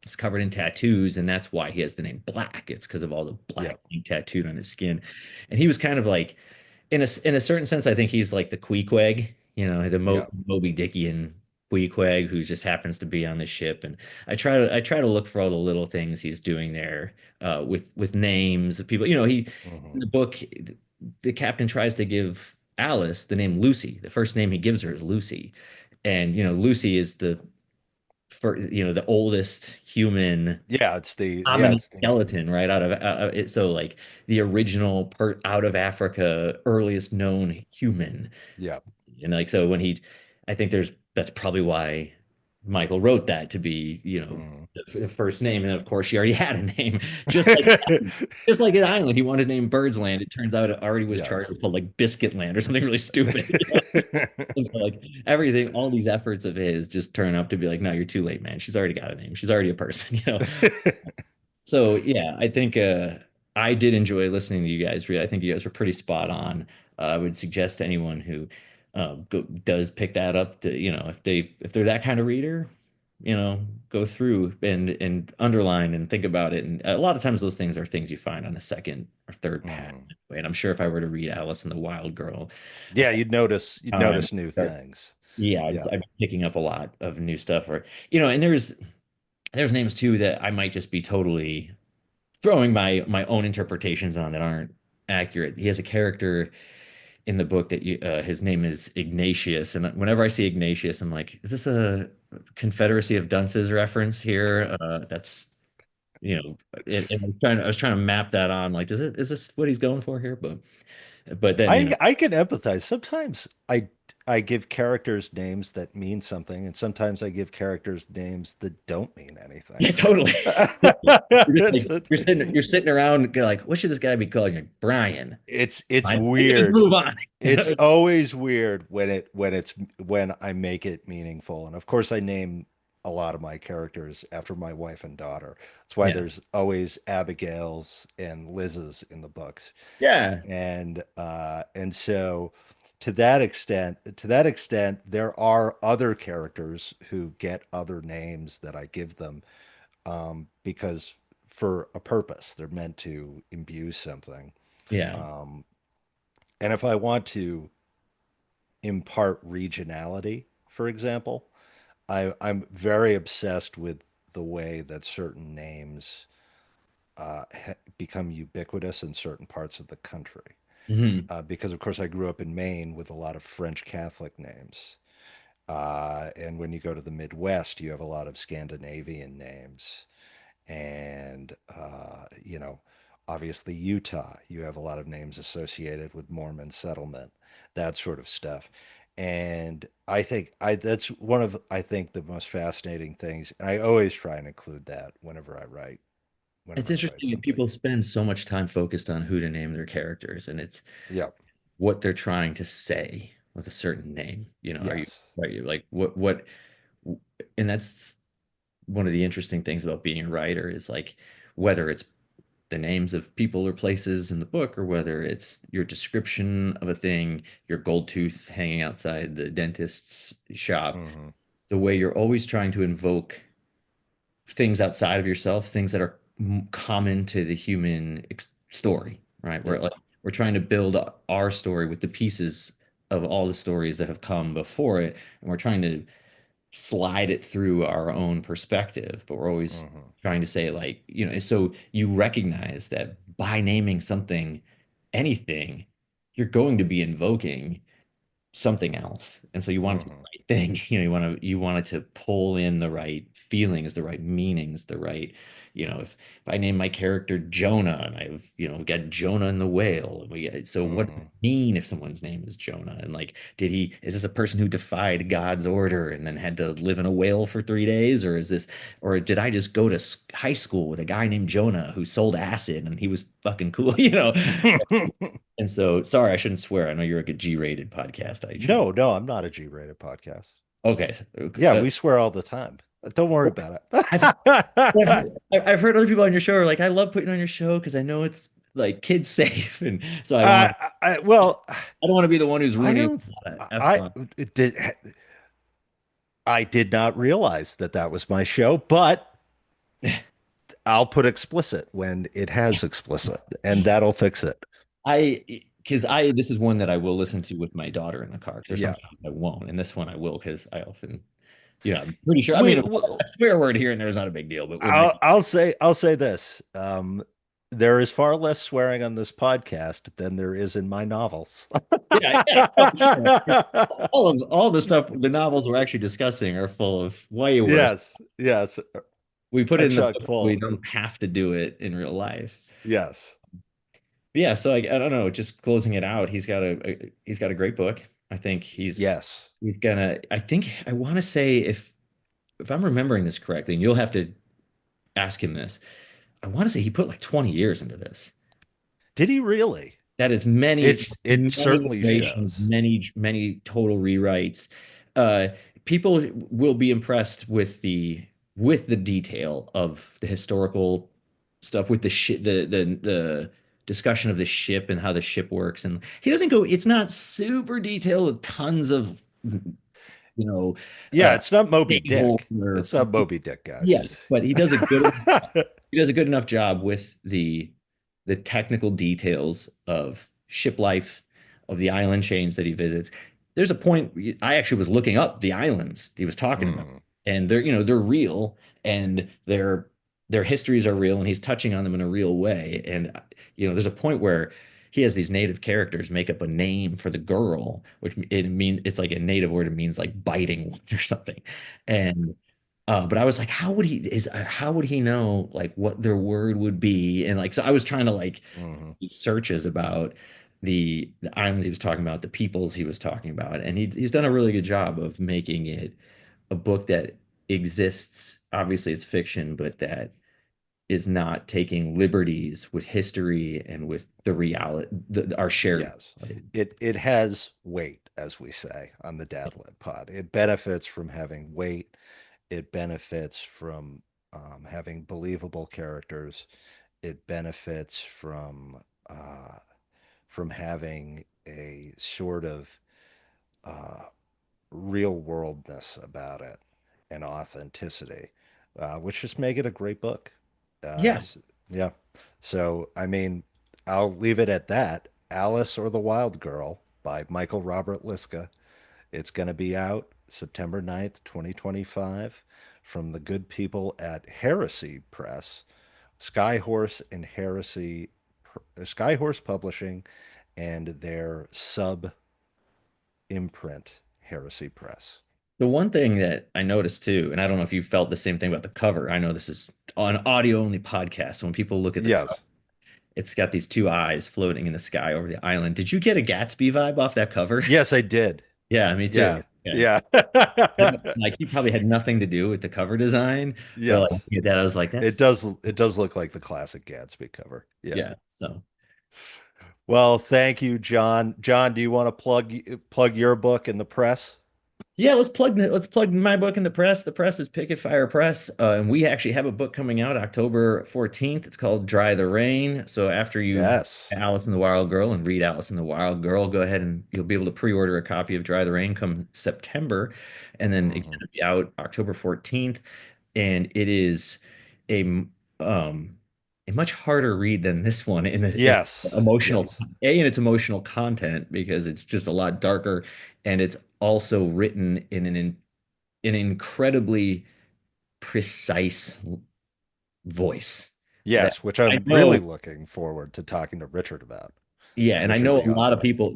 C: is covered in tattoos, and that's why he has the name Black. It's because of all the
B: Yeah.
C: black ink tattooed on his skin. And he was kind of like, in a certain sense, I think he's like the Queequeg, the
B: Yeah.
C: Moby Dickian Queequeg who just happens to be on the ship, and I try to look for all the little things he's doing there with names of people. He in
B: Mhm.
C: the book, the captain tries to give Alice the name Lucy. The first name he gives her is Lucy, and Lucy is the oldest human
B: Yeah,
C: hominid
B: it's the
C: skeleton right out of it. So like the original part out of Africa, earliest known human.
B: yeah.
C: And like so when I think that's probably why Michael wrote that to be,
B: Mhm.
C: the first name. And of course she already had a name, just like just like an island. He wanted to name Bird's Land. It turns out it already was
B: Yes.
C: charted called like Biscuit Land or something really stupid. And so, like everything, all these efforts of his just turn up to be like, no, you're too late, man. She's already got a name. She's already a person, So yeah, I think I did enjoy listening to you guys. Really, I think you guys were pretty spot on. I would suggest to anyone who does pick that up to, if they're that kind of reader, go through and underline and think about it. And a lot of times those things are things you find on the second or third pass.
B: Mhm.
C: And I'm sure if I were to read Alice and the Wild Girl a
B: Yeah,
C: second
B: you'd
C: time,
B: notice new things.
C: yeah,
B: Yeah.
C: I'd be picking up a lot of new stuff. Or and there's names too that I might just be totally throwing my own interpretations on that aren't accurate. He has a character in the book that his name is Ignatius, and whenever I see Ignatius, I'm like, is this a Confederacy of Dunces reference here? That's you know, and I was trying to map that on, like, is this what he's going for here? But then
B: I can empathize. Sometimes I give characters names that mean something, and sometimes I give characters names that don't mean anything.
C: yeah, totally. You're just
B: It's
C: like you're sitting around, you're like, what should this guy be called? You're like, Brian.
B: it's
C: Fine. Just
B: weird.
C: move on.
B: It's always weird when I make it meaningful. And of course I name a lot of my characters after my wife and daughter. That's why
C: Yeah.
B: there's always Abigail's and Liz's in the books.
C: Yeah.
B: And so to that extent, there are other characters who get other names that I give them, because for a purpose. They're meant to imbue something.
C: Yeah.
B: Um, and if I want to impart regionality, for example, I'm very obsessed with the way that certain names become ubiquitous in certain parts of the country.
C: Mhm.
B: Because, of course, I grew up in Maine with a lot of French Catholic names. And when you go to the Midwest, you have a lot of Scandinavian names. And, obviously, Utah, you have a lot of names associated with Mormon settlement, that sort of stuff. And that's one of, I think, the most fascinating things. And I always try and include that
C: It's
B: whenever I write
C: interesting that
B: something.
C: people spend so much time focused on who to name their characters, and it's
B: Yeah.
C: what they're trying to say with a certain name.
B: Yes.
C: Are you like and that's one of the interesting things about being a writer is like whether it's the names of people or places in the book or whether it's your description of a thing, your gold tooth hanging outside the dentist's shop,
B: Hmm.
C: the way you're always trying to invoke things outside of yourself, things that are common to the human story, right?
B: Yeah.
C: We're trying to build our story with the pieces of all the stories that have come before it, and we're trying to slide it through our own perspective, but we're always
B: Hmm.
C: trying to say like, so you recognize that by naming something anything, you're going to be invoking something else. And so you want it to be
B: Hmm.
C: the right thing. You want it to pull in the right feelings, the right meanings, the right, if I name my character Jonah and I've, we got Jonah and the whale. And so what does
B: Hmm.
C: it mean if someone's name is Jonah? And like, is this a person who defied God's order and then had to live in a whale for 3 days? Or did I just go to high school with a guy named Jonah who sold acid and he was fucking cool, And so, sorry, I shouldn't swear. I know you're like a G-rated podcast. I shouldn't.
B: No, no, I'm not a G-rated podcast.
C: Okay.
B: Yeah, we swear all the time. Don't worry about
C: I've,
B: it.
C: I've heard other people on your show are like, I love putting on your show because I know it's like kid safe, and so
B: uh, well,
C: I don't want to be the one who's
B: I
C: ruining
B: don't. I
C: F-bomb.
B: it did. I did not realize that that was my show, but I'll put explicit when it has explicit, and that'll fix it.
C: Because this is one that I will listen to with my daughter in the car. Because there's some
B: Yeah.
C: shows I won't, and this one I will because I often Yeah, I'm pretty sure. I
B: We,
C: mean,
B: we
C: a swear word here and there is not a big deal, but we're
B: I'll say this. There is far less swearing on this podcast than there is in my novels.
C: yeah, yeah, oh, sure. All the stuff the novels we're actually discussing are full of way worse.
B: Yes, yes,
C: We put
B: a
C: it in the
B: chock
C: book. We
B: full.
C: don't have to do it in real life.
B: Yes,
C: But yeah, so I don't know. Just closing it out, he's got a great book. I think
B: yes.
C: he's gonna. I think I want to say if I'm remembering this correctly, and you'll have to ask him this. I want to say he put like 20 years into this.
B: Did he really?
C: That is
B: It
C: many
B: certainly
C: iterations,
B: shows.
C: many total rewrites. Uh, People will be impressed with the detail of the historical stuff, with the shit, the discussion of the ship and how the ship works. And he doesn't go. It's not super detailed with tons of know
B: Yeah,
C: uh,
B: it's not Moby
C: naval
B: Dick.
C: or
B: It's not Moby Dick,
C: yes,
B: guys.
C: but he does a good enough job with the technical details of ship life, of the island chains that he visits. There's a point I actually was looking up the islands he was talking about,
B: Mm,
C: and they're real, and their histories are real, and he's touching on them in a real way. And there's a point where he has these native characters make up a name for the girl, which it's like a native word. It means like biting one or something. And but I was like, how would he know like what their word would be? And like, so I was trying to like
B: mhm.
C: do searches about the islands he was talking about, the peoples he was talking about, and he's done a really good job of making it a book that exists. Obviously, it's fiction, but that is not taking liberties with history and with the reality, our shared
B: Yes.
C: reality.
B: It has weight, as we say on the Dad Lib Pod. It benefits from having weight. It benefits from having believable characters. It benefits uh, from having a sort of uh, real worldness about it and authenticity, which just make it a great book.
C: Yeah.
B: Yeah. So, I mean, I'll leave it at that. Alice or the Wild Girl by Michael Robert Liska. It's going to be out September 9th, 2025, from the good people at Heresy Press, Skyhorse and Skyhorse Publishing, and their sub imprint, Heresy Press.
C: The one thing that I noticed too, and I don't know if you felt the same thing about the cover. I know this is an audio only podcast. So when people look at the cover,
B: Yes.
C: it's got these two eyes floating in the sky over the island. Did you get a Gatsby vibe off that cover?
B: Yes, I did.
C: Yeah, me too.
B: Yeah.
C: Yeah.
B: Yeah.
C: Like he probably had nothing to do with the cover design, but like
B: Yes.
C: looking at that, I was like,
B: It
C: that's
B: does it does look like the classic Gatsby cover. Yeah.
C: yeah. So
B: Well, thank you, John. John, do you want to plug your book in the press?
C: yeah, let's plug my book in the press. The press is Picket Fire Press, and we actually have a book coming out October 14th. It's called Dry the Rain. So after you
B: Yes.
C: Alice and the Wild Girl and read Alice and the Wild Girl, go ahead and you'll be able to pre-order a copy of Dry the Rain come September, and then again
B: Hmm.
C: it'll be out October 14th. And it is a a much harder read than this one in
B: Yes.
C: emotional
B: Yes.
C: in its emotional content because it's just a lot darker, and it's also written in an incredibly precise voice that
B: Yes, which
C: I
B: I'm really
C: know.
B: looking forward to talking to Richard about.
C: Yeah, and I
B: Richard,
C: know
B: the
C: a lot of
B: author.
C: people.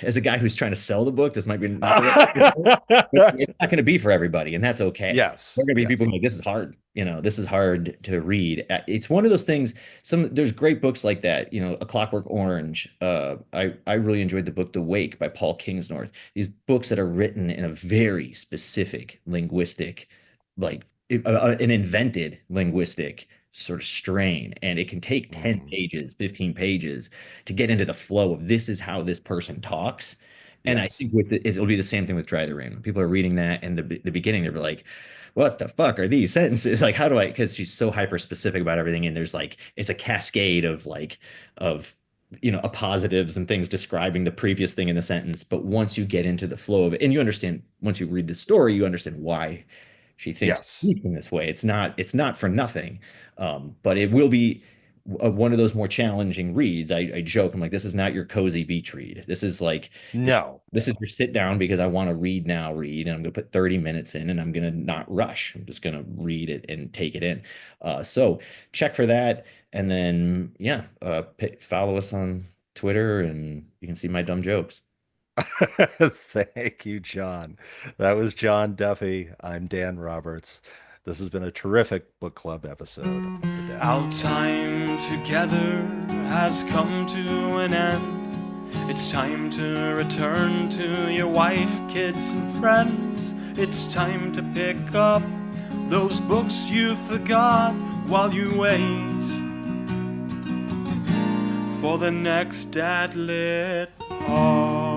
C: As a guy who's trying to sell the book, this might be not the right. It's not going to be for everybody, and that's okay. There
B: Yes.
C: are going to be people
B: Yes.
C: who are like, this is hard. This is hard to read. It's one of those things. There's great books like that. A Clockwork Orange. I really enjoyed the book The Wake by Paul Kingsnorth. These books that are written in a very specific linguistic, like an invented linguistic sort of strain, and it can take 10
B: Hmm.
C: pages, 15 pages to get into the flow of this is how this person talks. And I
B: Yes.
C: think it'll be the same thing with Dry the Rain. When people are reading that in the beginning, they're like, what the fuck are these sentences? Like, how do I, because she's so hyper specific about everything. And there's like, it's a cascade of of, appositives and things describing the previous thing in the sentence. But once you get into the flow of it, and you understand, once you read the story, you understand why she thinks
B: Yes.
C: in this way. It's not for nothing. But it will be. one of those more challenging reads. I joke, I'm like, this is not your cozy beach read. This is like,
B: No.
C: this is your sit down because I want to read now read, and I'm going to put 30 minutes in, and I'm going to not rush. I'm just going to read it and take it in. So check for that. And then, yeah, follow us on Twitter, and you can see my dumb jokes.
B: Thank you, John. That was John Duffy. I'm Dan Roberts. This has been a terrific book club episode of The Deck.
A: Our time together has come to an end. It's time to return to your wife, kids, and friends. It's time to pick up those books you forgot while you wait for the next Dad Lit Pod.